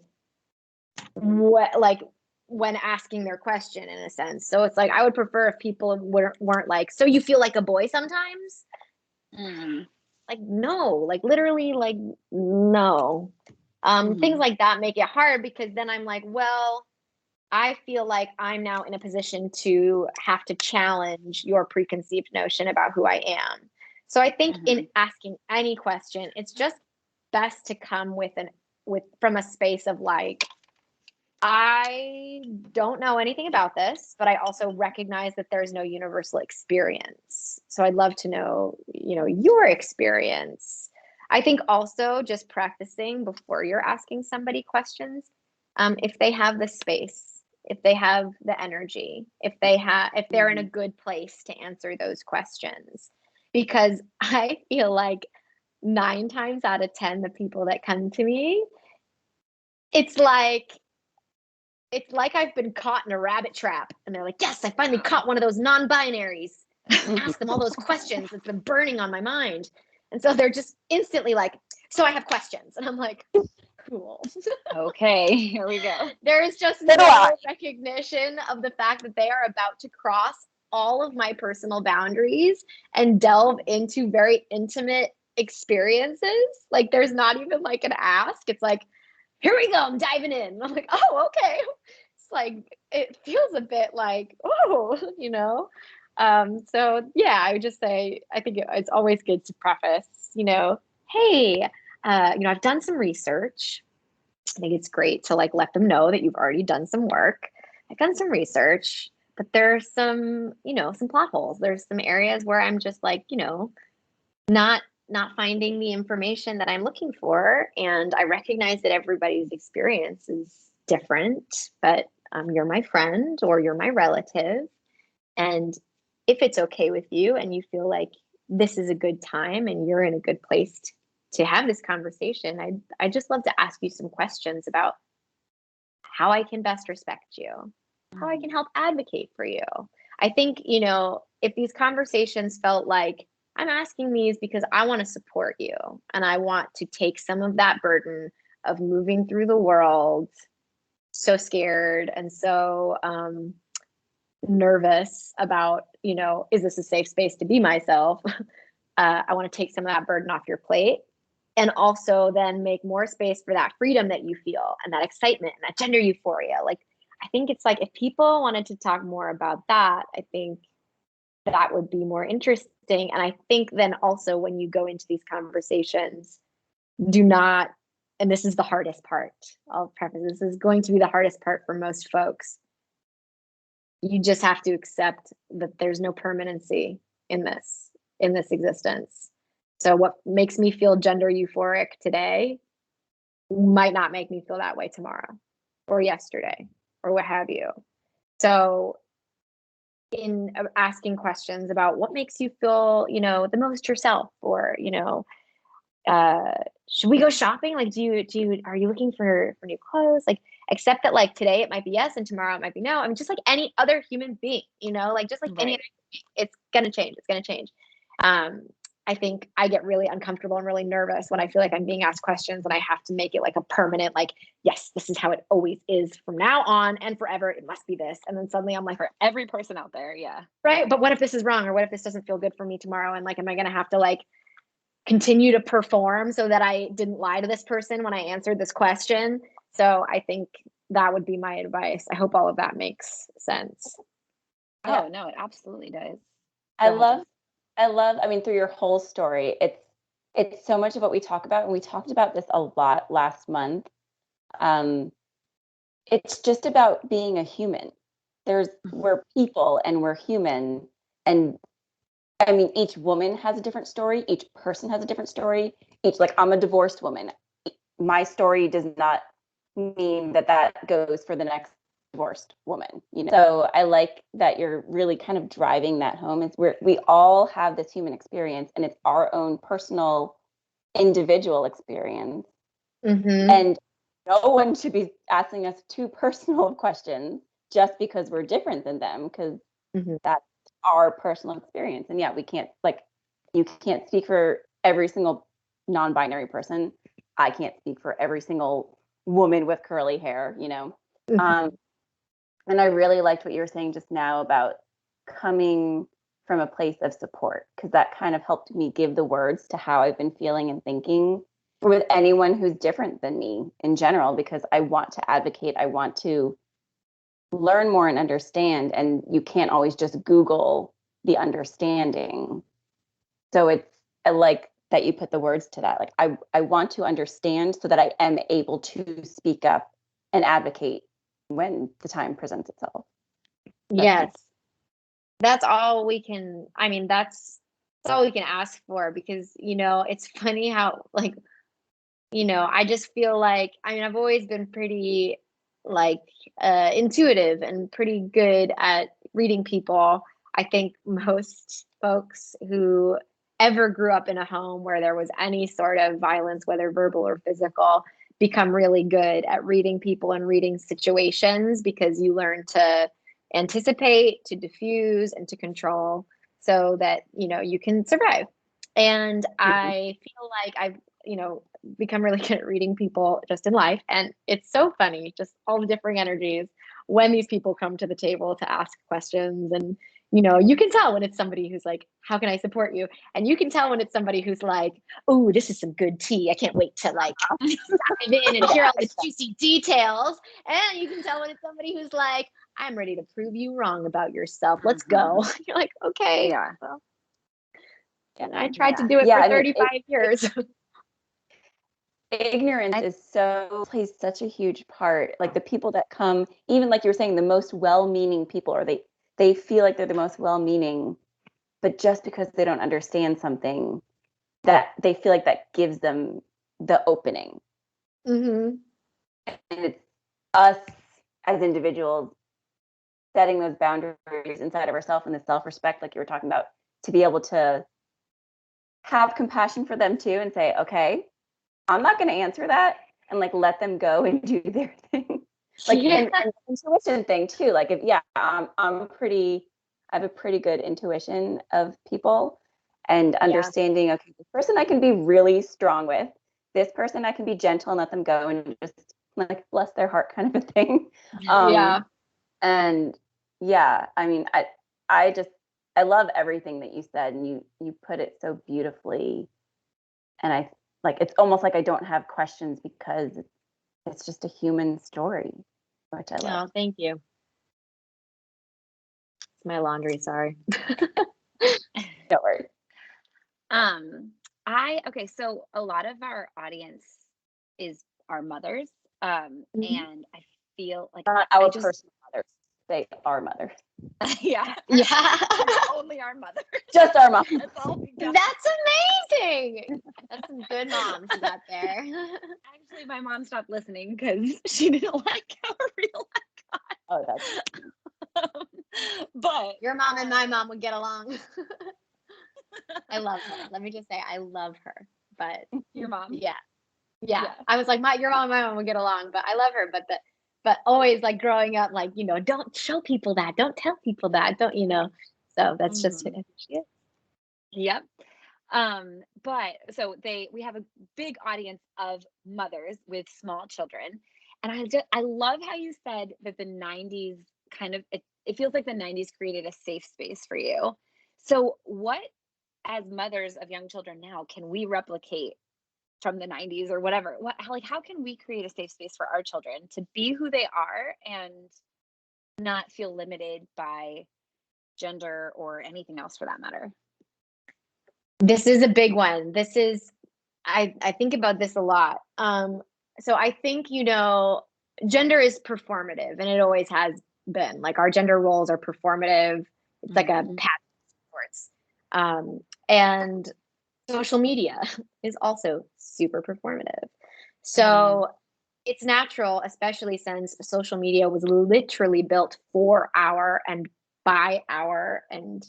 when asking their question, in a sense. So it's like, I would prefer if people weren't like, so you feel like a boy sometimes? Like, no, like literally, like, no. Things like that make it hard, because then I'm like, well, I feel like I'm now in a position to have to challenge your preconceived notion about who I am. So I think in asking any question, it's just best to come from a space of like, I don't know anything about this, but I also recognize that there's no universal experience. So I'd love to know, your experience. I think also just practicing before you're asking somebody questions, if they have the space, if they have the energy, if they're in a good place to answer those questions. Because I feel like 9 times out of 10, the people that come to me, it's like I've been caught in a rabbit trap, and they're like, yes, I finally caught one of those non-binaries. Ask them all those questions that's been burning on my mind. And so they're just instantly like, so I have questions. And I'm like, cool. Okay, here we go. There is just no recognition of the fact that they are about to cross all of my personal boundaries and delve into very intimate experiences. Like, there's not even like an ask. It's like, here we go, I'm diving in. And I'm like, oh, okay. It's like, it feels a bit like, oh, So yeah, I would just say, I think it's always good to preface, hey, I've done some research. I think it's great to like let them know that you've already done some work. I've done some research, but there's some, some plot holes. There's some areas where I'm just like, not finding the information that I'm looking for. And I recognize that everybody's experience is different, but you're my friend or you're my relative. And if it's okay with you and you feel like this is a good time and you're in a good place to have this conversation, I'd just love to ask you some questions about how I can best respect you, how I can help advocate for you. I think, if these conversations felt like, I'm asking these because I want to support you and I want to take some of that burden of moving through the world so scared and so nervous about, is this a safe space to be myself? I want to take some of that burden off your plate, and also then make more space for that freedom that you feel and that excitement and that gender euphoria. Like, I think it's like, if people wanted to talk more about that, I think that would be more interesting. And I think then also when you go into these conversations, do not, and this is the hardest part, I'll preface, this is going to be the hardest part for most folks. You just have to accept that there's no permanency in this existence. So what makes me feel gender euphoric today might not make me feel that way tomorrow or yesterday or what have you. So in asking questions about what makes you feel, the most yourself, or, should we go shopping? Like, are you looking for new clothes? Like, accept that like today it might be yes and tomorrow it might be no. I mean, just like any other human being, like just like any other human being, it's gonna change. It's gonna change. I think I get really uncomfortable and really nervous when I feel like I'm being asked questions and I have to make it like a permanent, like, yes, this is how it always is from now on and forever. It must be this. And then suddenly I'm like, For every person out there, yeah. right. But what if this is wrong? Or what if this doesn't feel good for me tomorrow? And like, am I going to have to like continue to perform so that I didn't lie to this person when I answered this question? So I think that would be my advice. I hope all of that makes sense. Oh, no, it absolutely does. I mean, through your whole story, it's so much of what we talk about, and we talked about this a lot last month. It's just about being a human. We're people and we're human. And I mean, each woman has a different story. Each person has a different story. Like, I'm a divorced woman. My story does not mean that goes for the next divorced woman. So I like that you're really kind of driving that home. It's where we all have this human experience, and it's our own personal, individual experience. And no one should be asking us too personal of questions just because we're different than them, because that's our personal experience. And yeah, we can't, like, you can't speak for every single non-binary person. I can't speak for every single woman with curly hair, and I really liked what you were saying just now about coming from a place of support, because that kind of helped me give the words to how I've been feeling and thinking with anyone who's different than me in general, because I want to advocate. I want to learn more and understand, and you can't always just Google the understanding. So I like that you put the words to that. Like, I want to understand so that I am able to speak up and advocate when the time presents itself. Yes. That's all we can, that's all we can ask for, because, it's funny how, like, I just feel like, I've always been pretty, like, intuitive and pretty good at reading people. I think most folks who ever grew up in a home where there was any sort of violence, whether verbal or physical, become really good at reading people and reading situations, because you learn to anticipate, to diffuse, and to control so that, you can survive. And I feel like I've, become really good at reading people just in life. And it's so funny, just all the different energies when these people come to the table to ask questions. And, you can tell when it's somebody who's like, how can I support you? And you can tell when it's somebody who's like, oh, this is some good tea. I can't wait to like dive in and hear all the juicy details. And you can tell when it's somebody who's like, I'm ready to prove you wrong about yourself. Let's go. You're like, okay. Yeah. Well, and I tried to do it for 35 years. Ignorance plays such a huge part. Like, the people that come, even like you were saying, the most well-meaning people, or they feel like they're the most well-meaning, but just because they don't understand something, that they feel like that gives them the opening. And it's us as individuals setting those boundaries inside of ourselves, and the self-respect, like you were talking about, to be able to have compassion for them too, and say, okay, I'm not going to answer that, and like let them go and do their thing. Like, and intuition thing too. Like, I have a pretty good intuition of people, and understanding, okay, this person I can be really strong with, this person I can be gentle and let them go and just like bless their heart, kind of a thing. And I mean, I love everything that you said, and you put it so beautifully. And it's almost like I don't have questions, because it's just a human story, which I love. Oh, thank you. It's my laundry, sorry. Don't worry. Okay, so a lot of our audience is our mothers. Mhm. And I feel like Not our personal mothers. They are mothers. yeah. Yeah. Only our mothers. Just our mom. That's all we got. That's amazing. That's some good moms you got there. Actually, my mom stopped listening because she didn't like how real Oh, that's I got. But Your mom and my mom would get along. I love her. Let me just say, I love her. But your mom. yeah. Yeah. I was like, your mom and my mom would get along, but I love her. But always like growing up, like, don't show people that, don't tell people that, don't, So that's just who she is. Yep. But so we have a big audience of mothers with small children. And I love how you said that the 90s kind of, it feels like the 90s created a safe space for you. So what, as mothers of young children now, can we replicate from the 90s or whatever? How can we create a safe space for our children to be who they are and not feel limited by gender or anything else for that matter? This is a big one. I think about this a lot. So I think, gender is performative, and it always has been. Like, our gender roles are performative. It's like a pattern sports. And social media is also super performative. So it's natural, especially since social media was literally built for our and by our and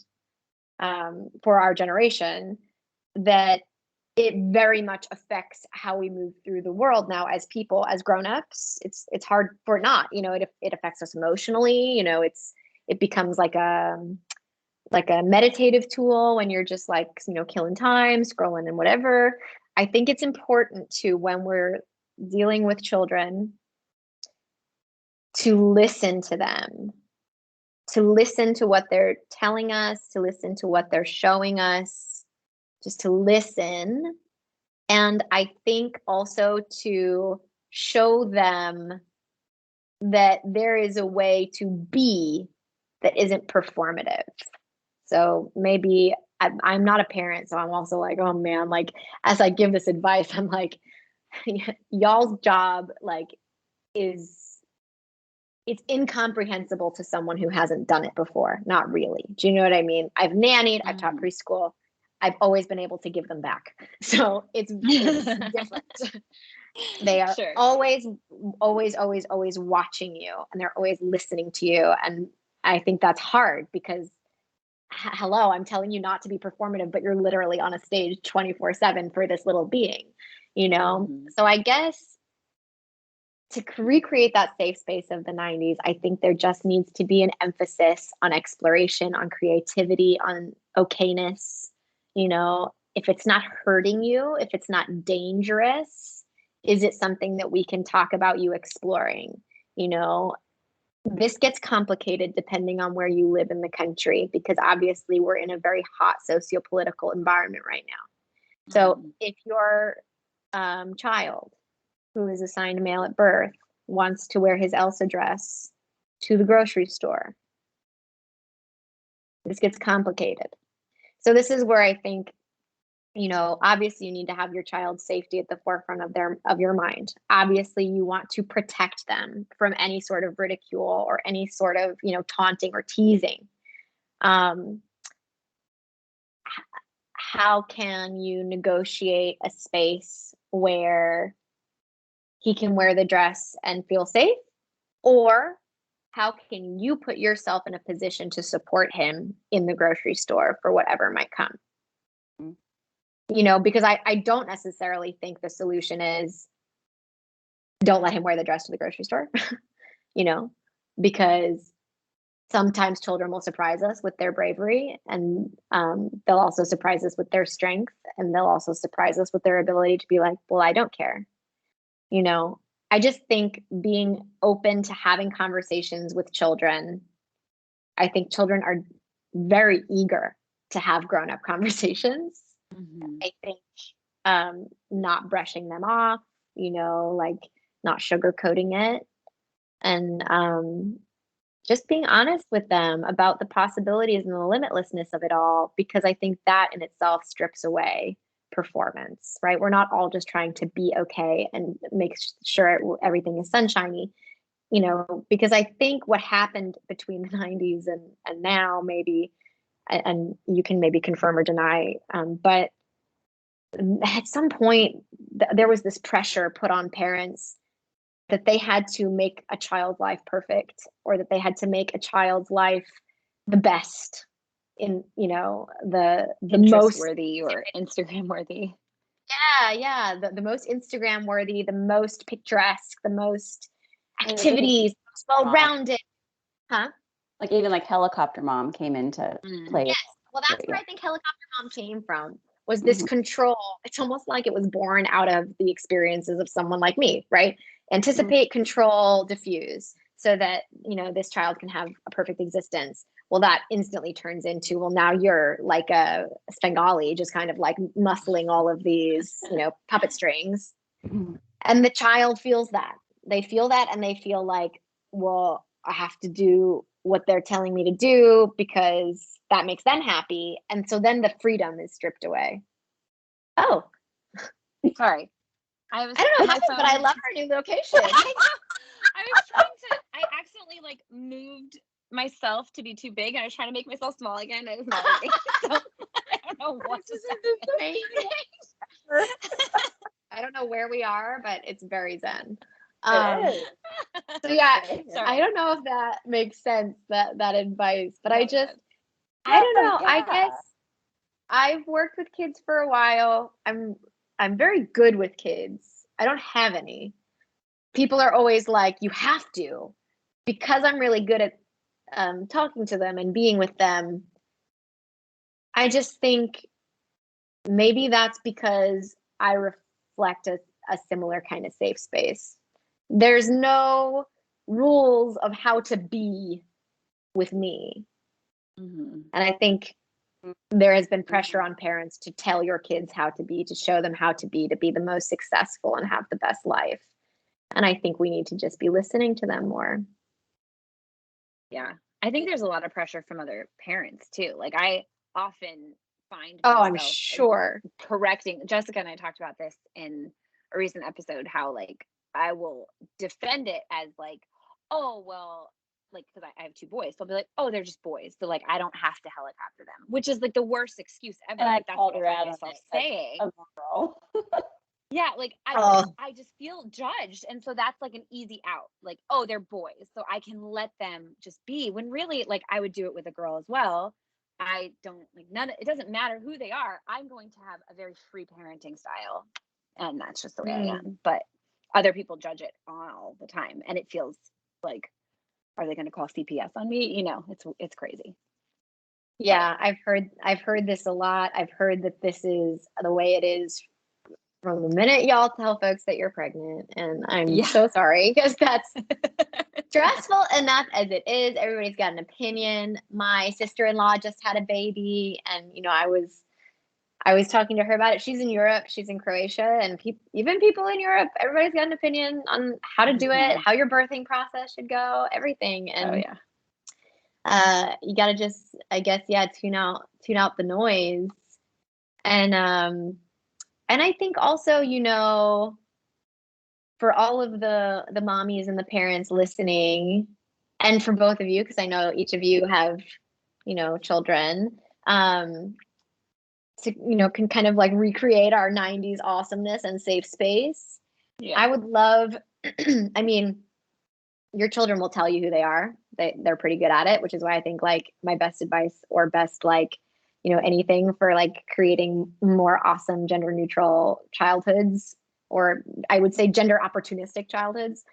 for our generation, that it very much affects how we move through the world now as people, as grown-ups. It's hard for it not, it affects us emotionally. It becomes like a meditative tool when you're just like, killing time, scrolling and whatever. I think it's important to, when we're dealing with children, to listen to them, to listen to what they're telling us, to listen to what they're showing us, just to listen. And I think also to show them that there is a way to be that isn't performative. So maybe I'm not a parent, so I'm also like, oh man, like, as I give this advice, I'm like, y'all's job, like, it's incomprehensible to someone who hasn't done it before. Not really. Do you know what I mean? I've nannied, I've taught preschool. I've always been able to give them back. So it's different. They are always watching you, and they're always listening to you. And I think that's hard because, hello, I'm telling you not to be performative, but you're literally on a stage 24/7 for this little being, So I guess to recreate that safe space of the 90s, I think there just needs to be an emphasis on exploration, on creativity, on okayness. If it's not hurting you, if it's not dangerous, is it something that we can talk about you exploring? This gets complicated depending on where you live in the country, because obviously we're in a very hot sociopolitical environment right now. So if your child who is assigned male at birth wants to wear his Elsa dress to the grocery store, this gets complicated. So this is where I think, obviously you need to have your child's safety at the forefront of your mind. Obviously you want to protect them from any sort of ridicule or any sort of, taunting or teasing. How can you negotiate a space where he can wear the dress and feel safe? Or how can you put yourself in a position to support him in the grocery store for whatever might come? Because I don't necessarily think the solution is don't let him wear the dress to the grocery store, because sometimes children will surprise us with their bravery, and they'll also surprise us with their strength, and they'll also surprise us with their ability to be like, well, I don't care. I just think being open to having conversations with children, I think children are very eager to have grown-up conversations. I think not brushing them off, like not sugarcoating it. And just being honest with them about the possibilities and the limitlessness of it all, because I think that in itself strips away performance, right? We're not all just trying to be okay and make sure everything is sunshiny, because I think what happened between the 90s and now, maybe, and you can maybe confirm or deny, but at some point there was this pressure put on parents that they had to make a child's life perfect, or that they had to make a child's life the best, in the most worthy or Instagram worthy. Yeah, the most Instagram worthy, the most picturesque, the most activities, most well-rounded. Huh? Like even like Helicopter Mom came into play. Yes. Well, that's where I think Helicopter Mom came from, was this control. It's almost like it was born out of the experiences of someone like me, right? Anticipate, control, diffuse, so that, this child can have a perfect existence. Well, that instantly turns into, well, now you're like a Svengali, just kind of like muscling all of these, puppet strings. And the child feels that. They feel that, and they feel like, well, I have to do what they're telling me to do because that makes them happy. And so then the freedom is stripped away. Oh, sorry. I don't know how, but I love our new location. I accidentally like moved myself to be too big, and I was trying to make myself small again. It was not working. So I don't know what to say. I don't know where we are, but it's very zen. So yeah, I don't know if that makes sense, that advice, but I don't know. I guess I've worked with kids for a while. I'm very good with kids. I don't have any. People are always like, you have to, because I'm really good at talking to them and being with them. I just think maybe that's because I reflect a similar kind of safe space. There's no rules of how to be with me. And I think there has been pressure on parents to tell your kids how to be, to show them how to be the most successful and have the best life. And I think we need to just be listening to them more. Yeah. I think there's a lot of pressure from other parents too. Like I often find I'm sure correcting. Jessica and I talked about this in a recent episode, how like I will defend it as like, oh, well, like, because I have two boys. So I'll be like, oh, they're just boys. So like, I don't have to helicopter them, which is like the worst excuse ever. And like, I called her out on saying. Yeah, like I just feel judged. And so that's like an easy out. Like, oh, they're boys, so I can let them just be. When really, like, I would do it with a girl as well. I don't like it doesn't matter who they are. I'm going to have a very free parenting style. And that's just the way I am. But other people judge it all the time. And it feels like, are they going to call CPS on me? It's crazy. Yeah, I've heard this a lot. I've heard that this is the way it is from the minute y'all tell folks that you're pregnant. And I'm so sorry, because that's stressful enough as it is. Everybody's got an opinion. My sister-in-law just had a baby, and I was talking to her about it. She's in Europe, she's in Croatia, and even people in Europe, everybody's got an opinion on how to do it, how your birthing process should go, everything. And you gotta just, I guess, tune out the noise. And I think also, for all of the mommies and the parents listening, and for both of you, because I know each of you have, children, to, can kind of like recreate our 90s awesomeness and safe space. Yeah. I would love, I mean, your children will tell you who they are. They're pretty good at it, which is why I think like my best advice, or best, like, anything for like creating more awesome gender neutral childhoods, or I would say gender opportunistic childhoods,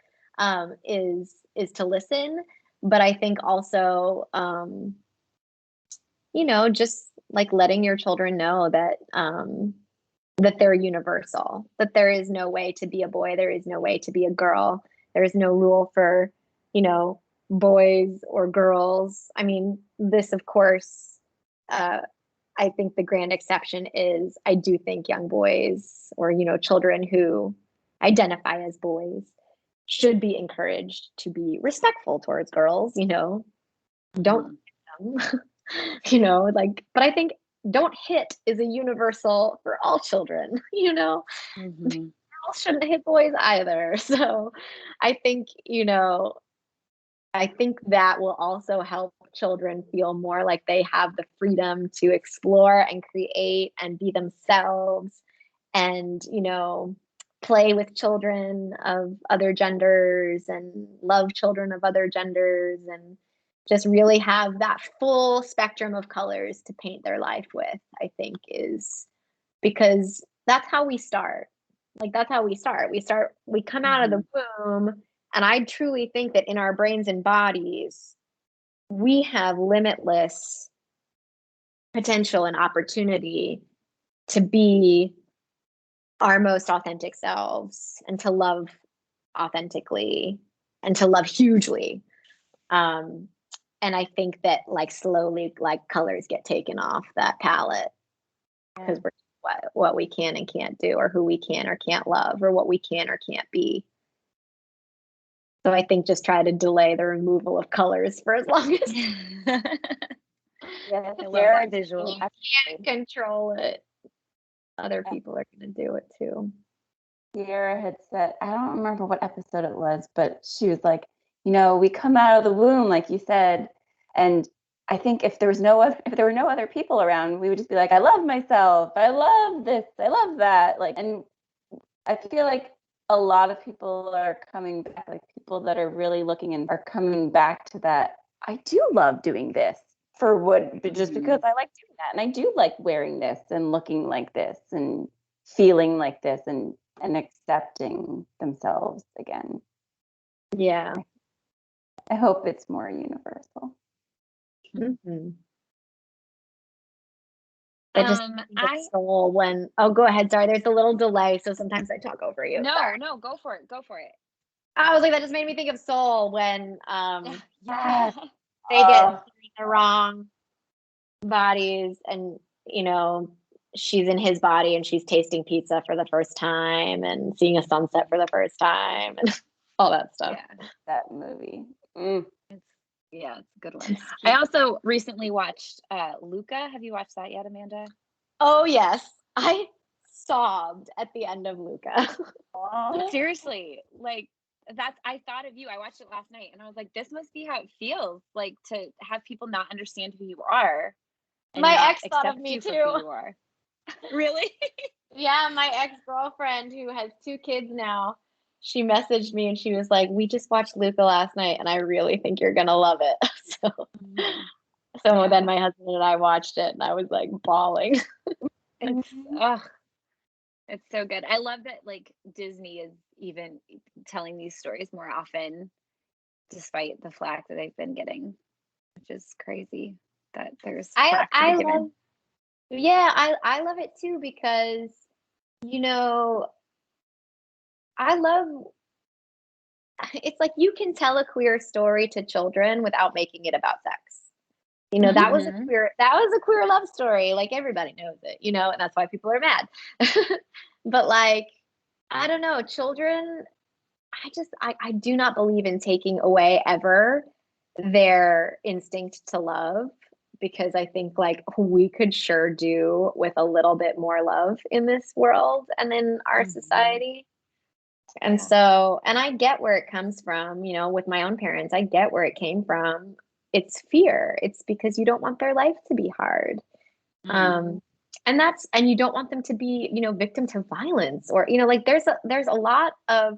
is to listen. But I think also, just like letting your children know that that they're universal, that there is no way to be a boy, there is no way to be a girl, there is no rule for, boys or girls. I mean, this, of course, I think the grand exception is, I do think young boys, or, children who identify as boys, should be encouraged to be respectful towards girls, don't hit them, like, but I think don't hit is a universal for all children, girls shouldn't hit boys either. So I think, I think that will also help children feel more like they have the freedom to explore and create and be themselves and, play with children of other genders and love children of other genders and just really have that full spectrum of colors to paint their life with, I think is because that's how we start. Like, that's how we start. We come out of the womb, and I truly think that in our brains and bodies, we have limitless potential and opportunity to be our most authentic selves and to love authentically and to love hugely. And I think that like slowly, like colors get taken off that palette because we're what we can and can't do, or who we can or can't love, or what we can or can't be. So I think just try to delay the removal of colors for as long as Yeah, I love that visual. you can't control it. Other people are going to do it too. Sierra had said, I don't remember what episode it was, but she was like, we come out of the womb, like you said, and I think if there were no other people around, we would just be like, I love myself, I love this, I love that, like, and I feel like a lot of people are coming back, like people that are really looking and are coming back to that. I do love doing this just because I like doing that, and I do like wearing this and looking like this and feeling like this and accepting themselves again. Yeah. I hope it's more universal. Mm-hmm. I just soul when go ahead. Sorry, there's a little delay, so sometimes I talk over you. No, go for it. I was like, that just made me think of soul when yeah. they get in the wrong bodies and she's in his body and she's tasting pizza for the first time and seeing a sunset for the first time and all that stuff. Yeah, that movie. It's a good one. I also recently watched Luca. Have you watched that yet, Amanda? Oh yes, I sobbed at the end of Luca. Seriously, like I thought of you. I watched it last night and I was like, this must be how it feels like to have people not understand who you are. My ex thought of me too. Who you are. Really? Yeah, my ex-girlfriend who has 2 kids now, she messaged me and she was like, we just watched Luca last night and I really think you're gonna love it. So then my husband and I watched it and I was like bawling. It's so good. I love that like Disney is even telling these stories more often despite the flack that they've been getting, which is crazy that there's flack to be given. I love it too because it's like you can tell a queer story to children without making it about sex. That was a queer love story. Like everybody knows it, and that's why people are mad. But like, I don't know, children, I do not believe in taking away ever their instinct to love, because I think like we could sure do with a little bit more love in this world and in our society. And so, and I get where it comes from, with my own parents, I get where it came from. It's fear. It's because you don't want their life to be hard. And you don't want them to be, victim to violence or, like there's a lot of,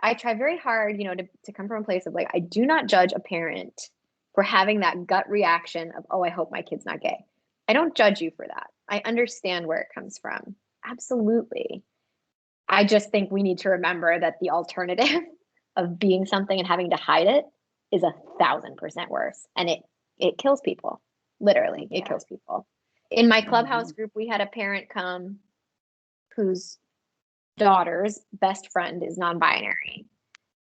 I try very hard, to come from a place of like, I do not judge a parent for having that gut reaction of, oh, I hope my kid's not gay. I don't judge you for that. I understand where it comes from. Absolutely. I just think we need to remember that the alternative of being something and having to hide it is 1,000% worse. And it kills people. Literally, it kills people. In my Clubhouse group, we had a parent come whose daughter's best friend is non-binary.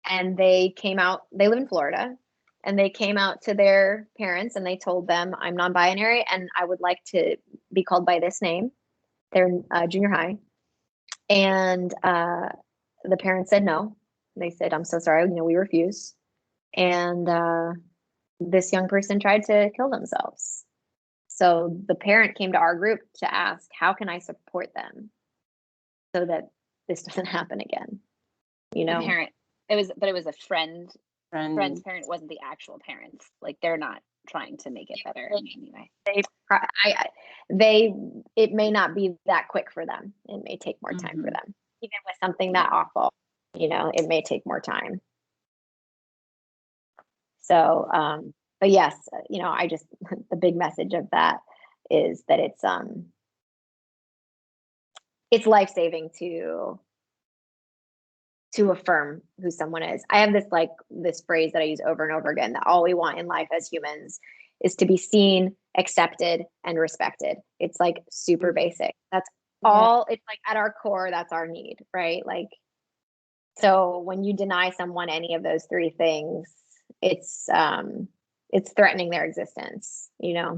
And they came out, they live in Florida, and they came out to their parents and they told them, I'm non-binary and I would like to be called by this name. They're in junior high. And the parents said no. They said, I'm so sorry, we refuse. And this young person tried to kill themselves. So the parent came to our group to ask, how can I support them so that this doesn't happen again? The parent, it was a friend's parent, wasn't the actual parents. Like, they're not trying to make it better in any way. It may not be that quick for them. It may take more time for them. Even with something that awful, it may take more time. So, but yes, I just, the big message of that is that it's life-saving to affirm who someone is. I have this phrase that I use over and over again, that all we want in life as humans is to be seen, accepted, and respected. It's like super basic. That's all. It's like at our core, that's our need, right? Like, so when you deny someone any of those three things, it's threatening their existence, Yeah.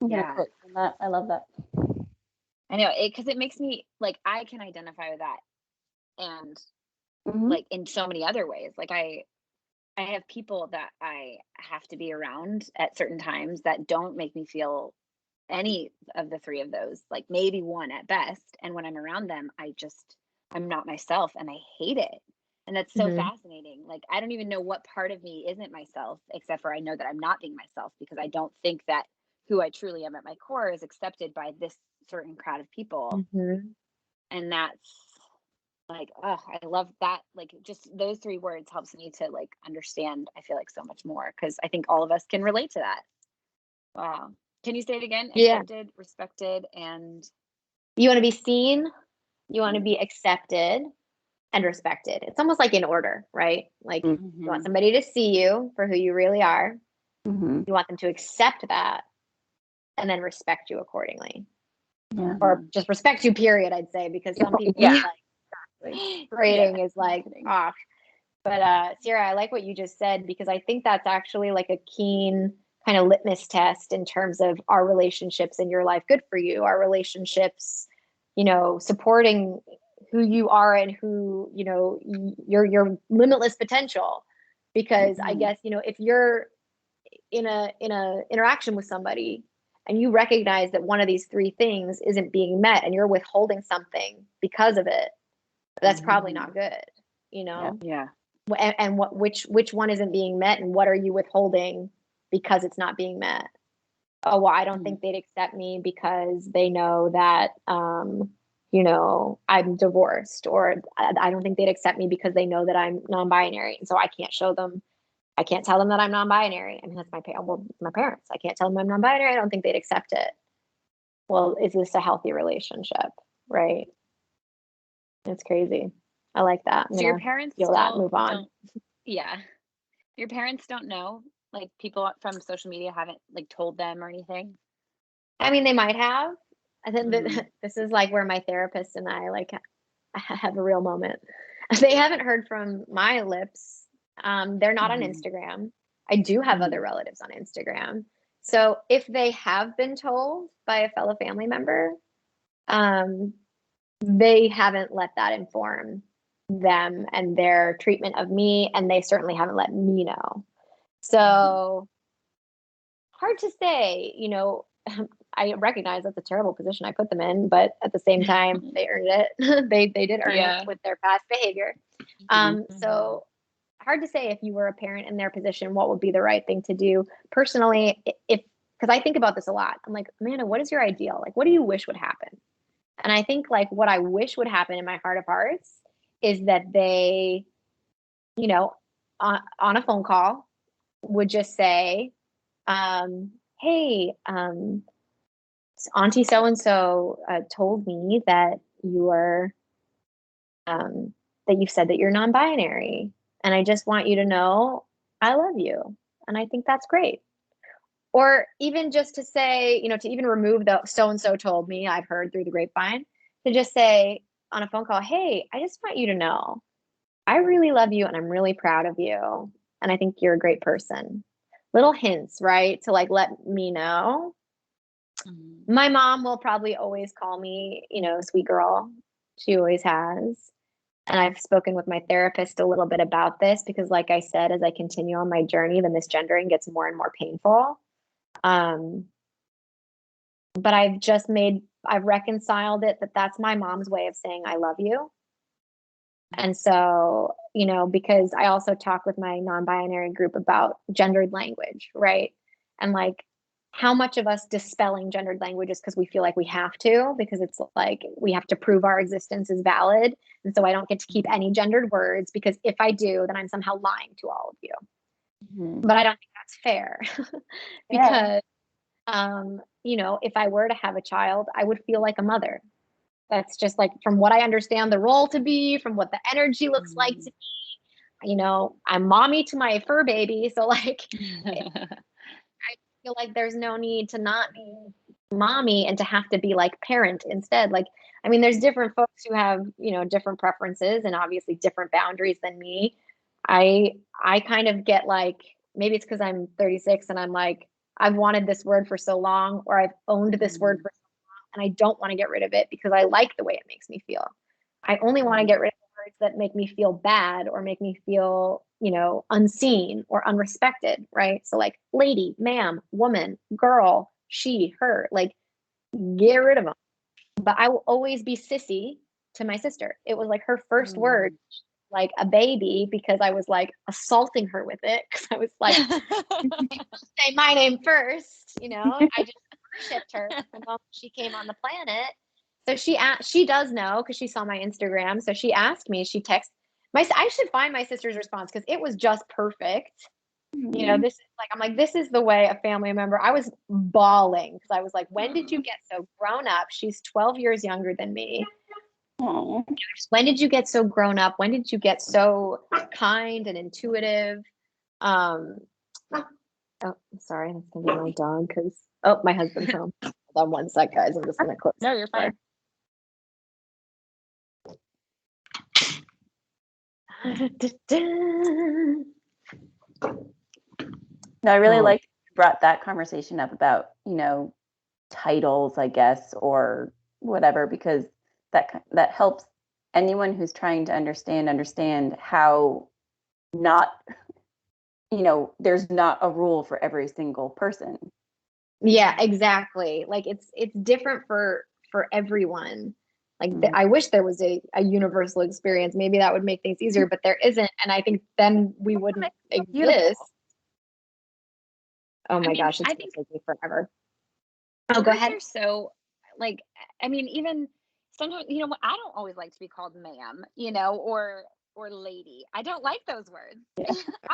I love that. I know, because it makes me, like, I can identify with that, and like in so many other ways. Like, I have people that I have to be around at certain times that don't make me feel any of the three of those, like maybe one at best. And when I'm around them, I'm not myself, and I hate it. And that's so fascinating. Like, I don't even know what part of me isn't myself, except for I know that I'm not being myself, because I don't think that who I truly am at my core is accepted by this certain crowd of people. And that's like, oh, I love that. Like, just those three words helps me to like understand, I feel like, so much more, because I think all of us can relate to that. Wow. Can you say it again? Accepted, respected, and you want to be seen, you want to be accepted and respected. It's almost like in order, right? Like, you want somebody to see you for who you really are. You want them to accept that and then respect you accordingly. Or just respect you, period, I'd say, because some people grading is like off. But Sierra, I like what you just said, because I think that's actually like a keen kind of litmus test in terms of our relationships in your life good for you, our relationships, supporting who you are and who, your limitless potential. Because I guess, if you're in a interaction with somebody and you recognize that one of these three things isn't being met and you're withholding something because of it, that's probably not good, and which one isn't being met, and what are you withholding because it's not being met? Oh, well, I don't think they'd accept me because they know that I'm divorced, or I don't think they'd accept me because they know that I'm non-binary, and so I can't tell them that I'm non-binary. I mean, that's my parents. I can't tell them I'm non-binary. I don't think they'd accept it. Well, is this a healthy relationship? Right. It's crazy. I like that. So your parents feel that, move on. Your parents don't know, like, people from social media haven't like told them or anything? I mean, they might have. I think that this is like where my therapist and I have a real moment. They haven't heard from my lips. They're not on Instagram. I do have other relatives on Instagram. So if they have been told by a fellow family member, they haven't let that inform them and their treatment of me, and they certainly haven't let me know. So hard to say, I recognize that's a terrible position I put them in, but at the same time, they earned it. they did earn it with their past behavior. So hard to say, if you were a parent in their position, what would be the right thing to do. Personally, because I think about this a lot. I'm like, Amanda, what is your ideal? Like, what do you wish would happen? And I think like what I wish would happen in my heart of hearts is that they, on a phone call would just say, hey, Auntie so-and-so told me that you're, that you've said that you're non-binary. And I just want you to know I love you. And I think that's great. Or even just to say, to even remove the so-and-so told me, I've heard through the grapevine, to just say on a phone call, hey, I just want you to know I really love you and I'm really proud of you. And I think you're a great person. Little hints, right? To like let me know. My mom will probably always call me, sweet girl. She always has. And I've spoken with my therapist a little bit about this because, like I said, as I continue on my journey, the misgendering gets more and more painful. But I've reconciled it that that's my mom's way of saying I love you. And so, because I also talk with my non-binary group about gendered language, right? And like how much of us dispelling gendered language is because we feel like we have to, because it's like we have to prove our existence is valid. And so I don't get to keep any gendered words because if I do, then I'm somehow lying to all of you. Mhm. But I don't think that's fair because, if I were to have a child, I would feel like a mother. That's just like from what I understand the role to be, from what the energy looks like to me. I'm mommy to my fur baby. So like, I feel like there's no need to not be mommy and to have to be like parent instead. Like, I mean, there's different folks who have, different preferences and obviously different boundaries than me. I kind of get like, maybe it's because I'm 36 and I'm like, I've wanted this word for so long, or I've owned this word for so long, and I don't want to get rid of it because I like the way it makes me feel. I only want to get rid of the words that make me feel bad or make me feel, unseen or unrespected, right? So like lady, ma'am, woman, girl, she, her, like get rid of them. But I will always be sissy to my sister. It was like her first word, like a baby, because I was like assaulting her with it. Because I was like, say my name first, I just worshipped her the moment she came on the planet. So she does know because she saw my Instagram. So she asked me, she texted I should find my sister's response because it was just perfect. This is like, I'm like, this is the way a family member, I was bawling because I was like, when did you get so grown up? She's 12 years younger than me. Aww. When did you get so grown up? When did you get so kind and intuitive? Oh, sorry, that's gonna be my dog because my husband's home. Hold on one sec, guys. I'm just gonna close. No, you're fine. No, I really like you brought that conversation up about, titles, I guess, or whatever, because that helps anyone who's trying to understand how not, there's not a rule for every single person. Yeah, exactly. Like it's different for everyone. Like I wish there was a universal experience. Maybe that would make things easier, but there isn't. And I think then we wouldn't exist. Oh my gosh, it's going to take me forever. Oh, go ahead. They're so like, I mean, even sometimes, I don't always like to be called ma'am, or lady. I don't like those words.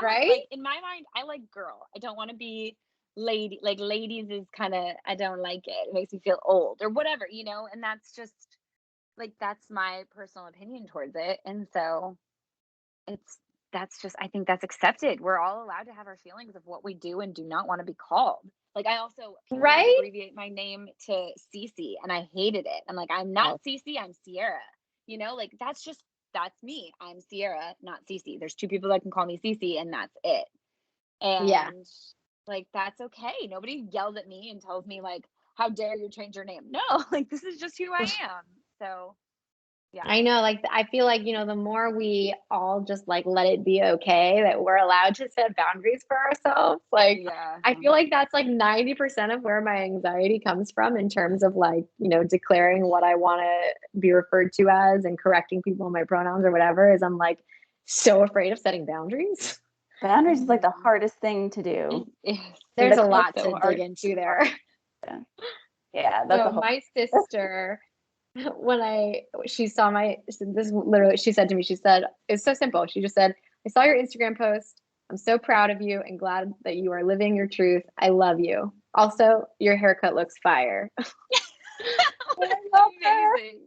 Right? Like in my mind, I like girl. I don't want to be lady. Like ladies is kind of, I don't like it. It makes me feel old or whatever, and that's just like, that's my personal opinion towards it. And so I think that's accepted. We're all allowed to have our feelings of what we do and do not want to be called. Like I also abbreviate my name to Cece and I hated it. I'm like, I'm not Cece, I'm Sierra. Like that's me. I'm Sierra, not Cece. There's two people that can call me Cece and that's it. And like that's okay. Nobody yelled at me and tells me like, how dare you change your name? No, like this is just who I am. So yeah. I know, like I feel like, the more we all just like let it be okay that we're allowed to set boundaries for ourselves. Like I feel like that's like 90% of where my anxiety comes from in terms of like, declaring what I want to be referred to as and correcting people on my pronouns or whatever, is I'm like so afraid of setting boundaries. Boundaries is like the hardest thing to do. There's a lot to dig into there. Yeah, that's so my sister, she said to me, she said, it's so simple. She just said, I saw your Instagram post. I'm so proud of you and glad that you are living your truth. I love you. Also, your haircut looks fire. Amazing.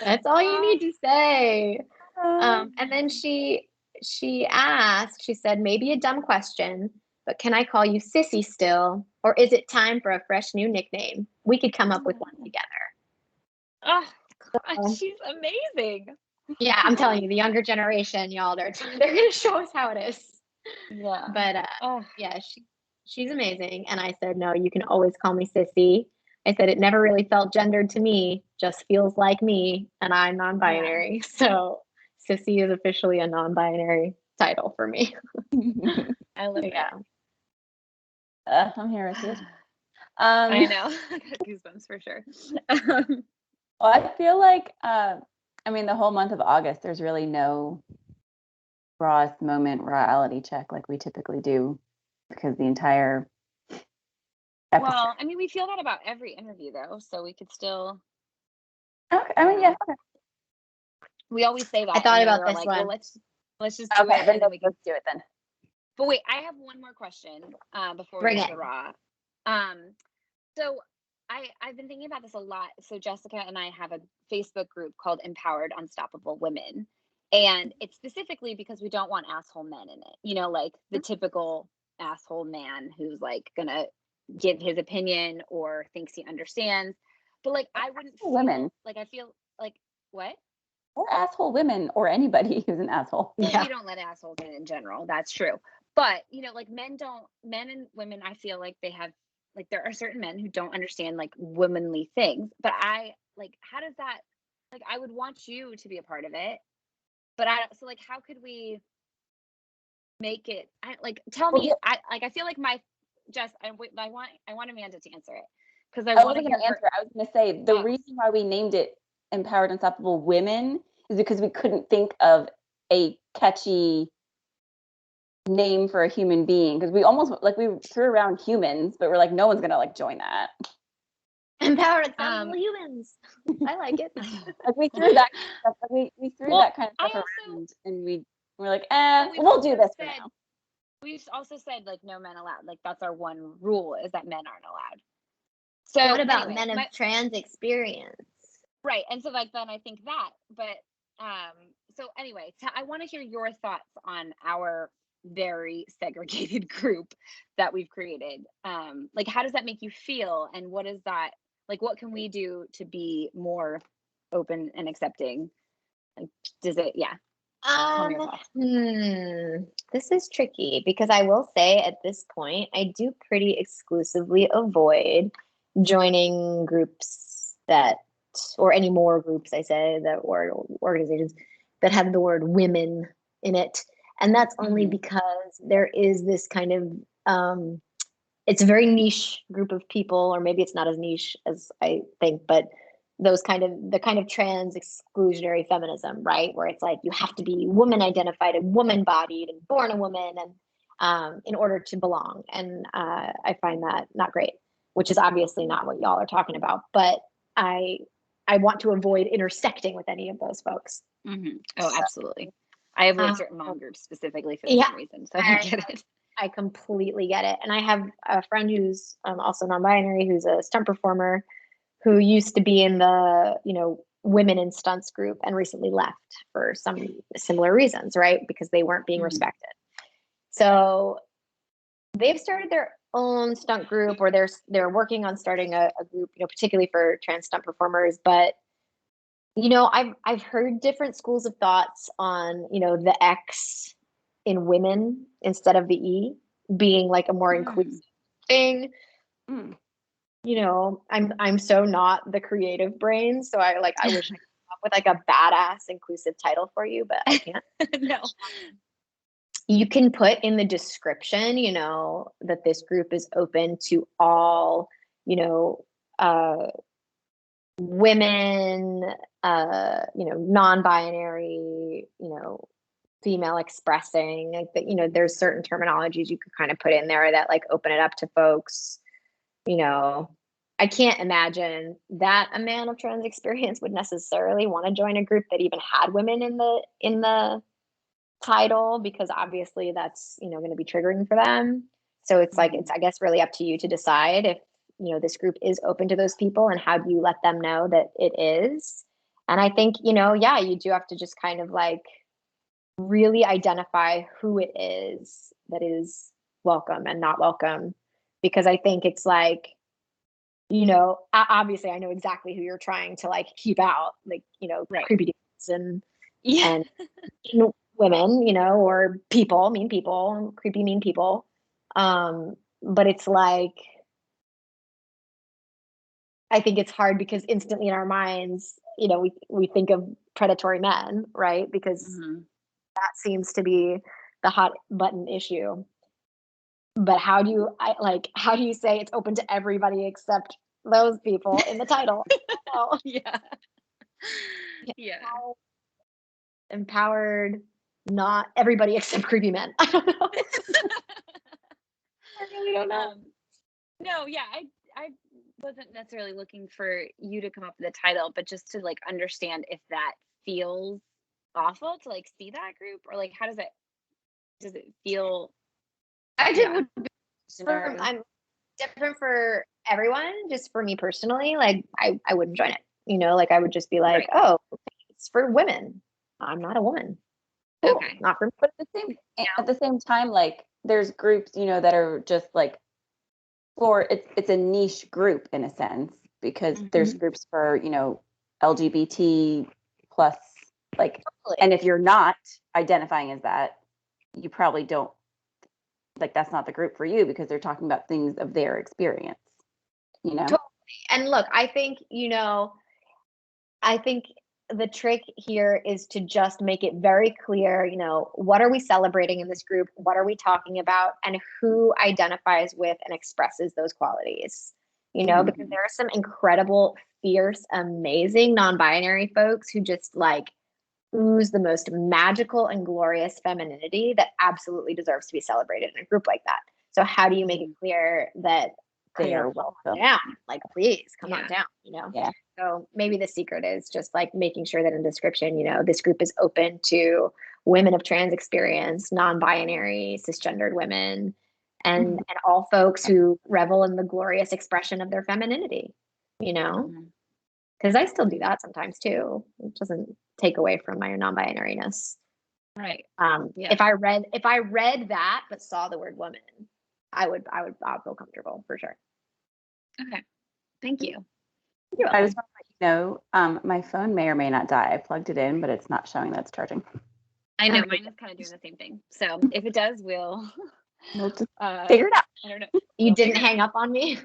That's all you need to say. And then she asked, she said, maybe a dumb question, but can I call you Sissy still? Or is it time for a fresh new nickname? We could come up with one together. Oh, God, she's amazing. Yeah, I'm telling you, the younger generation, y'all, they're going to show us how it is. Yeah. But yeah, she's amazing. And I said, no, you can always call me Sissy. I said, it never really felt gendered to me, just feels like me. And I'm non-binary. So Sissy is officially a non-binary title for me. I love Yeah. I'm here with you. I know. I got goosebumps for sure. Well, I feel like, I mean, the whole month of August, there's really no rawest moment reality check like we typically do, because the entire episode. Well, I mean, we feel that about every interview though, so we could still. Okay, I mean, yeah. Okay. We always say that. I thought and then about we're this like, one. well, let's just do Okay, it, then and then we can. let's do it then. But wait, I have one more question before we Bring get it. to raw. So I've been thinking about this a lot. So Jessica and I have a Facebook group called Empowered Unstoppable Women. And it's specifically because we don't want asshole men in it. You know, like the typical asshole man who's like gonna give his opinion or thinks he understands. But like I wouldn't feel Women. like I feel like what? Or asshole women, or anybody who's an asshole. Well, Yeah. we don't let assholes in general. That's true. But, you know, like men and women, I feel like they have, like, there are certain men who don't understand like womanly things. But how does that, like, I would want you to be a part of it. But so like, how could we make it, tell Well, me, yeah. I feel like I want Amanda to answer it. Because I I want wasn't to going hear to answer. I was going to say the Oh. reason why we named it Empowered Unstoppable Women is because we couldn't think of a catchy name for a human being, because we almost we threw around humans, but we're like, no one's going to like join that. Empowered Unstoppable Humans. I like it. Like we threw that stuff, we threw that kind of stuff I around, and we're like, we've we'll do also this for said- now. We've also said like no men allowed. Like that's our one rule, is that men aren't allowed. So What about anyway, men of trans experience? right? And so like then I think that, but so anyway, I want to hear your thoughts on our very segregated group that we've created. Like how does that make you feel, and what is that like? What can we do to be more open and accepting? Like, does it? Yeah. Tell me your thoughts. This is tricky, because I will say at this point, I do pretty exclusively avoid joining groups or any more groups, I say, or organizations that have the word women in it. And that's only because there is this kind of, it's a very niche group of people, or maybe it's not as niche as I think, but the kind of trans exclusionary feminism, right? Where it's like you have to be woman identified and woman bodied and born a woman, and in order to belong. And I find that not great, which is obviously not what y'all are talking about. But I want to avoid intersecting with any of those folks. Oh, absolutely. I avoid certain mom groups specifically for the same reason. So I get it. I completely get it. And I have a friend who's also non-binary, who's a stunt performer, who used to be in the, women in stunts group and recently left for some similar reasons, right? Because they weren't being respected. So they've started their own stunt group, or they're working on starting a group, particularly for trans stunt performers. But I've heard different schools of thoughts on, the X in women instead of the E being like a more inclusive thing. I'm so not the creative brain, so I wish I could come up with like a badass inclusive title for you, but I can't. No. You can put in the description, that this group is open to all, women, non-binary, female expressing, like that, there's certain terminologies you could kind of put in there that like open it up to folks. I can't imagine that a man of trans experience would necessarily want to join a group that even had women in the title, because obviously that's, going to be triggering for them. So it's like, it's, I guess, really up to you to decide if, this group is open to those people, and how do you let them know that it is. And I think, you do have to just kind of like really identify who it is that is welcome and not welcome. Because I think it's like, obviously I know exactly who you're trying to like keep out, like, Right. creepy dudes and women, or people, mean people, creepy, mean people. But it's like, I think it's hard because instantly in our minds, we think of predatory men, right? Because that seems to be the hot button issue. But how do you say it's open to everybody except those people in the title? Oh, Yeah. empowered, not everybody except creepy men. I don't know. I really don't know. No, yeah, I wasn't necessarily looking for you to come up with a title, but just to like understand if that feels awful to like see that group, or like how does it feel? I just would be I'm different for everyone. Just for me personally, like I wouldn't join it. Like I would just be like, oh, it's for women. I'm not a woman. Cool. Okay. Not for me. But at the same time, like there's groups, that are just like it's a niche group in a sense, because there's groups for, LGBT plus, like, and if you're not identifying as that, you probably don't, like, that's not the group for you, because they're talking about things of their experience, Totally. And look, I think, the trick here is to just make it very clear, what are we celebrating in this group? What are we talking about? And who identifies with and expresses those qualities? Because there are some incredible, fierce, amazing non-binary folks who just like ooze the most magical and glorious femininity that absolutely deserves to be celebrated in a group like that. So how do you make it clear that they are welcome down? Like, please come on down, Yeah. So maybe the secret is just like making sure that in description, this group is open to women of trans experience, non-binary, cisgendered women, and all folks who revel in the glorious expression of their femininity, because I still do that sometimes too. It doesn't take away from my non-binariness. Right. If I read that but saw the word woman, I'll feel comfortable for sure. Okay. Thank you. I just want to let you know, my phone may or may not die. I plugged it in, but it's not showing that it's charging. I know, mine is kind of doing the same thing. So if it does, we'll just figure it out. I don't know. You didn't hang up on me?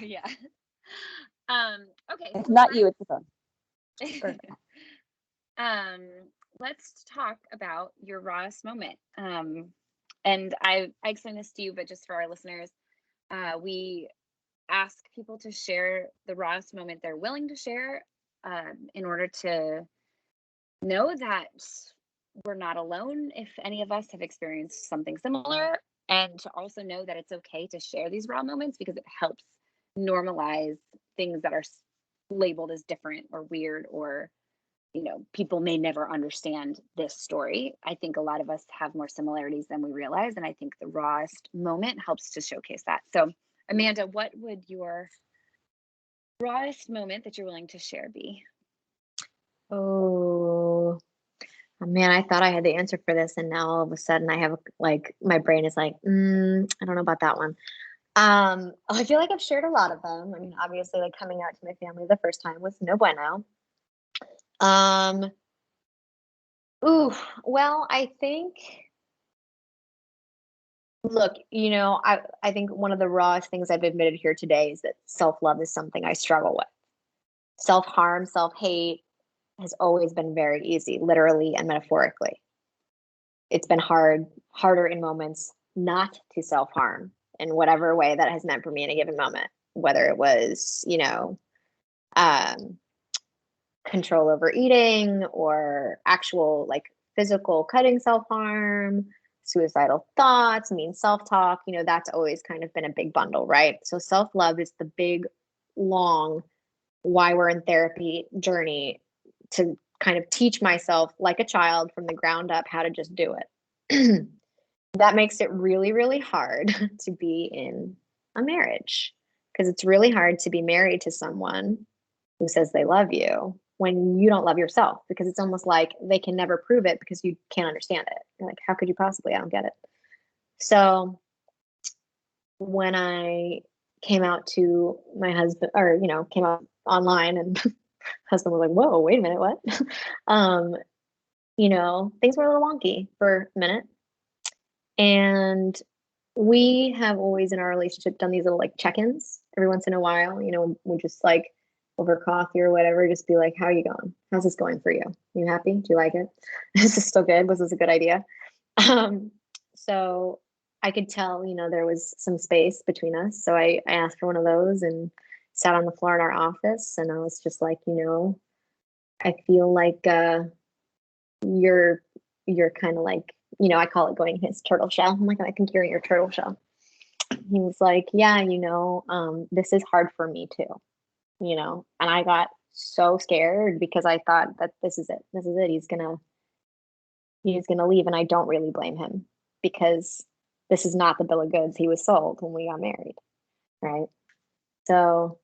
Yeah. Okay. It's not you, it's the phone. Let's talk about your rawest moment. And I explained this to you, but just for our listeners, we ask people to share the rawest moment they're willing to share, in order to know that we're not alone if any of us have experienced something similar, and to also know that it's okay to share these raw moments, because it helps normalize things that are labeled as different or weird, or people may never understand this story. I think a lot of us have more similarities than we realize, and I think the rawest moment helps to showcase that. So Amanda, what would your rawest moment that you're willing to share be? Oh man, I thought I had the answer for this, and now all of a sudden I have my brain is like, I don't know about that one. I feel like I've shared a lot of them. I mean, obviously, like coming out to my family the first time was no bueno. Well, I think, look, I think one of the rawest things I've admitted here today is that self-love is something I struggle with. Self-harm, self-hate has always been very easy, literally and metaphorically. It's been harder in moments not to self-harm in whatever way that has meant for me in a given moment, whether it was, control over eating or actual like physical cutting self-harm, suicidal thoughts, mean self-talk, that's always kind of been a big bundle, right? So self-love is the big, long, why we're in therapy journey to kind of teach myself like a child from the ground up how to just do it. That makes it really, really hard to be in a marriage, because it's really hard to be married to someone who says they love you when you don't love yourself, because it's almost like they can never prove it because you can't understand it. You're like, how could you possibly? I don't get it. So when I came out to my husband, or, came out online, and husband was like, whoa, wait a minute, what? Things were a little wonky for a minute. And we have always in our relationship done these little like check-ins every once in a while. We just like over coffee or whatever, just be like, how are you going? How's this going for you? You happy? Do you like it? Is this still good? Was this a good idea? Um, so I could tell, there was some space between us. So I asked for one of those and sat on the floor in our office. And I was just like, I feel like you're kind of like, I call it going his turtle shell. I'm like, I think you're in your turtle shell. He was like, yeah, this is hard for me too, and I got so scared because I thought that this is it. This is it. He's gonna leave, and I don't really blame him because this is not the bill of goods he was sold when we got married, right? So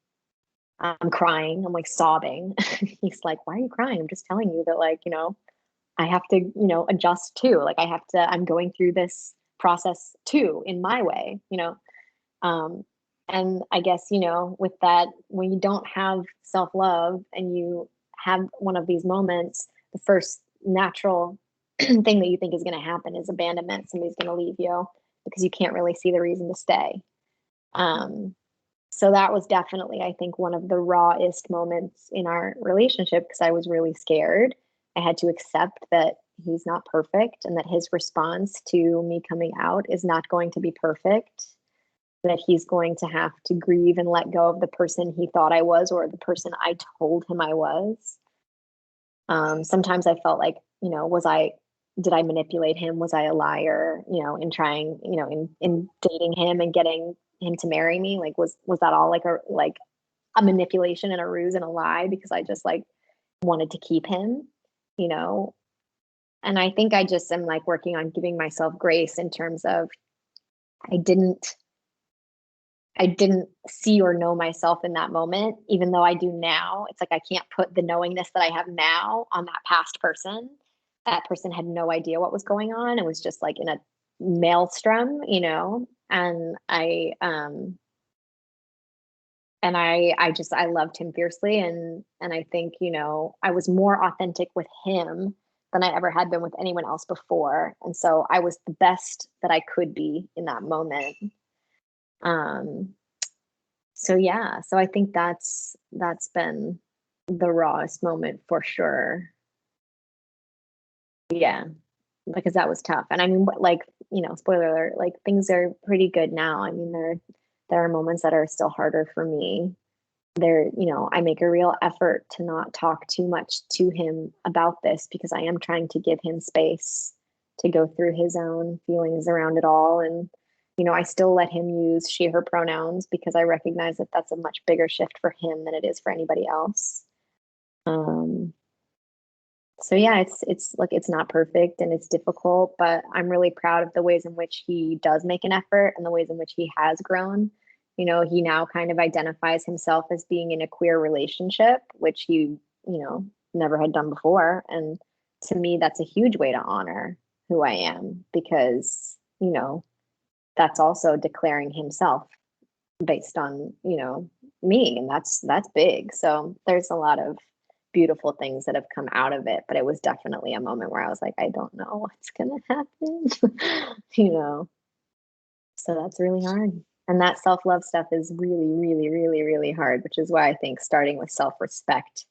I'm crying. I'm like sobbing. He's like, "Why are you crying?" I'm just telling you that, like, I have to, adjust too. Like I'm going through this process too in my way, Um, and I guess, with that, when you don't have self-love and you have one of these moments, the first natural thing that you think is going to happen is abandonment. Somebody's going to leave you because you can't really see the reason to stay. So that was definitely, I think, one of the rawest moments in our relationship because I was really scared. I had to accept that he's not perfect and that his response to me coming out is not going to be perfect, that he's going to have to grieve and let go of the person he thought I was or the person I told him I was. Sometimes I felt like, did I manipulate him? Was I a liar, in trying, in dating him and getting him to marry me? Like, was that all like a manipulation and a ruse and a lie because I just like wanted to keep him, you know? And I think I just am like working on giving myself grace in terms of I didn't see or know myself in that moment, even though I do now. It's like I can't put the knowingness that I have now on that past person. That person had no idea what was going on. It was just like in a maelstrom, and I loved him fiercely, and I think, I was more authentic with him than I ever had been with anyone else before. And so I was the best that I could be in that moment. So yeah, so I think that's been the rawest moment for sure. Yeah, because that was tough. And I mean, like, spoiler alert, like things are pretty good now. I mean, there are moments that are still harder for me. I make a real effort to not talk too much to him about this because I am trying to give him space to go through his own feelings around it all. And, I still let him use she, her pronouns because I recognize that that's a much bigger shift for him than it is for anybody else. So yeah, it's like it's not perfect and it's difficult, but I'm really proud of the ways in which he does make an effort and the ways in which he has grown. He now kind of identifies himself as being in a queer relationship, which he, never had done before. And to me, that's a huge way to honor who I am because, that's also declaring himself based on, me. And that's big. So there's a lot of beautiful things that have come out of it, but it was definitely a moment where I was like, I don't know what's gonna happen. So that's really hard. And that self-love stuff is really, really, really, really hard, which is why I think starting with self-respect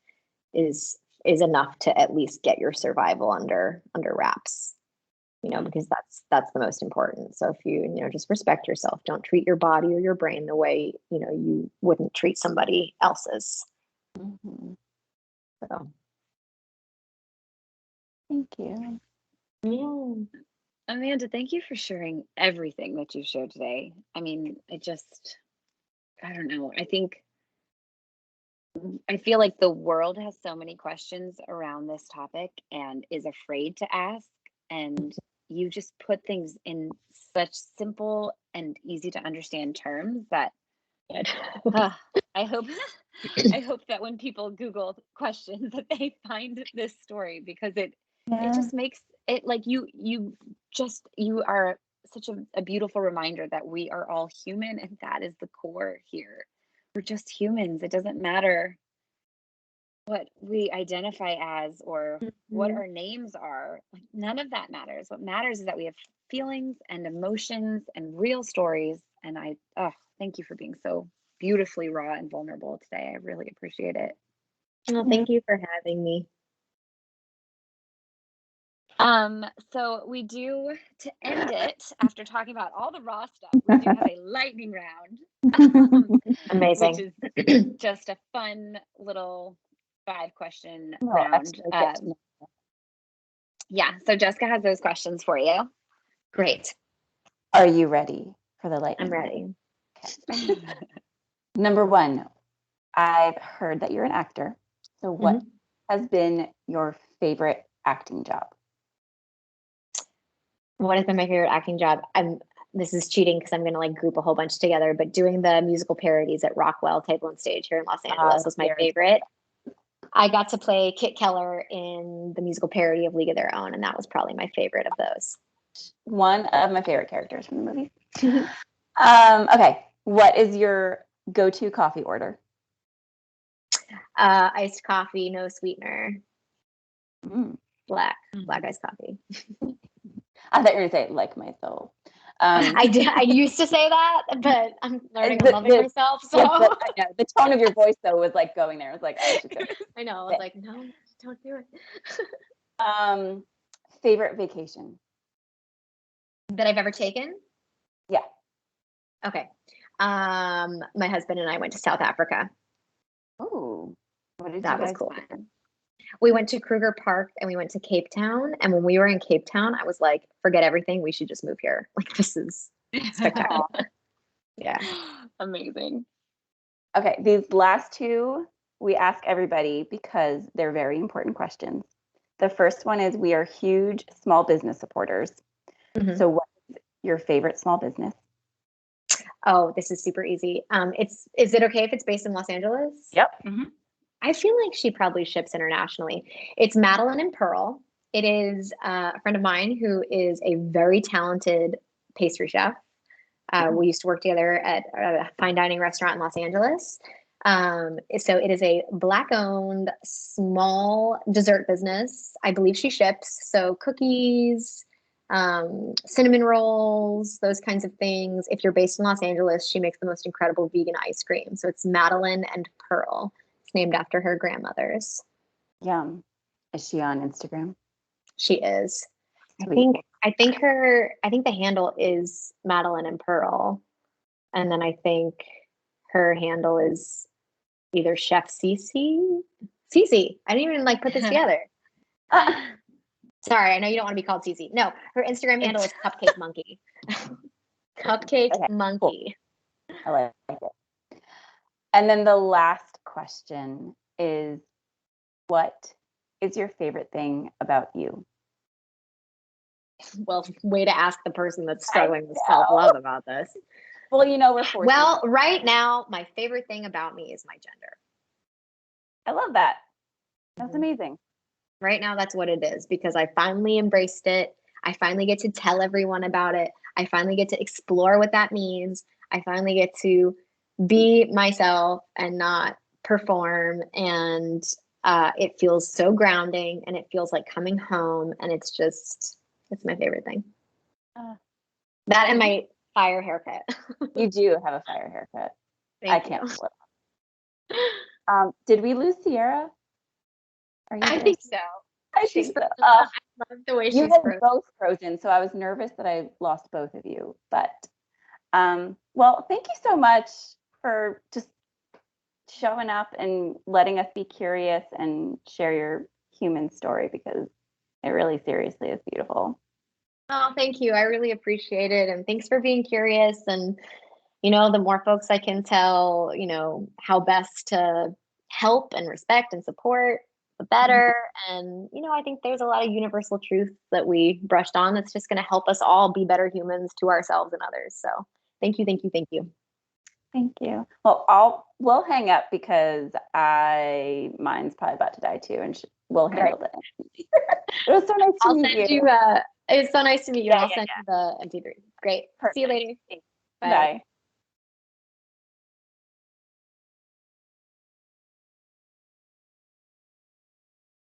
is enough to at least get your survival under wraps, because that's the most important. So if you, just respect yourself, don't treat your body or your brain the way, you wouldn't treat somebody else's. Mm-hmm. So Thank you. yeah. Amanda, thank you for sharing everything that you shared today. I mean, I don't know. I feel like the world has so many questions around this topic and is afraid to ask. And you just put things in such simple and easy to understand terms that I hope that when people Google questions that they find this story because it just makes it like you are such a beautiful reminder that we are all human and that is the core here. We're just humans. It doesn't matter what we identify as or what our names are. Like, none of that matters. What matters is that we have feelings and emotions and real stories. And thank you for being so beautifully raw and vulnerable today. I really appreciate it. Well, thank you for having me. So we do, to end it, after talking about all the raw stuff, we do have a lightning round. Amazing. Which is just a fun little 5-question round. Yeah, so Jessica has those questions for you. Great. Are you ready for the lightning? I'm ready. Okay. Number 1, I've heard that you're an actor. So what has been your favorite acting job? What has been my favorite acting job? This is cheating because I'm going to like group a whole bunch together, but doing the musical parodies at Rockwell Table and Stage here in Los Angeles was my favorite. I got to play Kit Keller in the musical parody of League of Their Own, and that was probably my favorite of those. One of my favorite characters from the movie. Okay, what is your go-to coffee order? Iced coffee, no sweetener. Black iced coffee. I thought you were going to say like my soul. I used to say that, but I'm learning to love it myself. So yes, but I know the tone of your voice though was like going there. It was like, oh, I should say. I know. I was like, no, don't do it. Favorite vacation that I've ever taken? Yeah. Okay. My husband and I went to South Africa. Oh, what did that you was guys cool. do? We went to Kruger Park and we went to Cape Town. And when we were in Cape Town, I was like, forget everything. We should just move here. Like, this is spectacular. Yeah. Amazing. Okay. These last 2, we ask everybody because they're very important questions. The first one is, we are huge small business supporters. So what is your favorite small business? Oh, this is super easy. Is it okay if it's based in Los Angeles? Yep. I feel like she probably ships internationally. It's Madeline and Pearl. It is a friend of mine who is a very talented pastry chef. We used to work together at a fine dining restaurant in Los Angeles. So it is a Black-owned small dessert business. I believe she ships. So cookies, cinnamon rolls, those kinds of things. If you're based in Los Angeles, she makes the most incredible vegan ice cream. So it's Madeline and Pearl. It's named after her grandmothers. Yum. Is she on Instagram? She is. Sweet. I think the handle is Madeline and Pearl. And then I think her handle is either Chef Cece. Cece. I didn't even like put this together. Sorry, I know you don't want to be called Cece. No, her Instagram handle is Cupcake Monkey. Cupcake Monkey. Cool. I like it. And then the last question is, what is your favorite thing about you? Well, way to ask the person that's struggling with self-love about this. Well, we're forced. Well, right now, my favorite thing about me is my gender. I love that. That's amazing. Right now, that's what it is, because I finally embraced it. I finally get to tell everyone about it. I finally get to explore what that means. I finally get to be myself and not perform. And it feels so grounding, and it feels like coming home. And it's my favorite thing. That and my fire haircut. You do have a fire haircut. Thank you. Can't flip. Did we lose Sierra? I think so. I think so. I love the way she's you had frozen. both frozen, so I was nervous that I lost both of you. But well, thank you so much for just showing up and letting us be curious and share your human story, because it really seriously is beautiful. Oh, thank you. I really appreciate it. And thanks for being curious. And, the more folks I can tell, how best to help and respect and support, the better. And, I think there's a lot of universal truths that we brushed on that's just going to help us all be better humans to ourselves and others. So thank you, thank you, thank you. Thank you. Well, we'll hang up because mine's probably about to die too, and we'll handle it. It was so nice to meet you. It's so nice to meet you. I'll send you the MP3. Great. Perfect. See you later. Bye.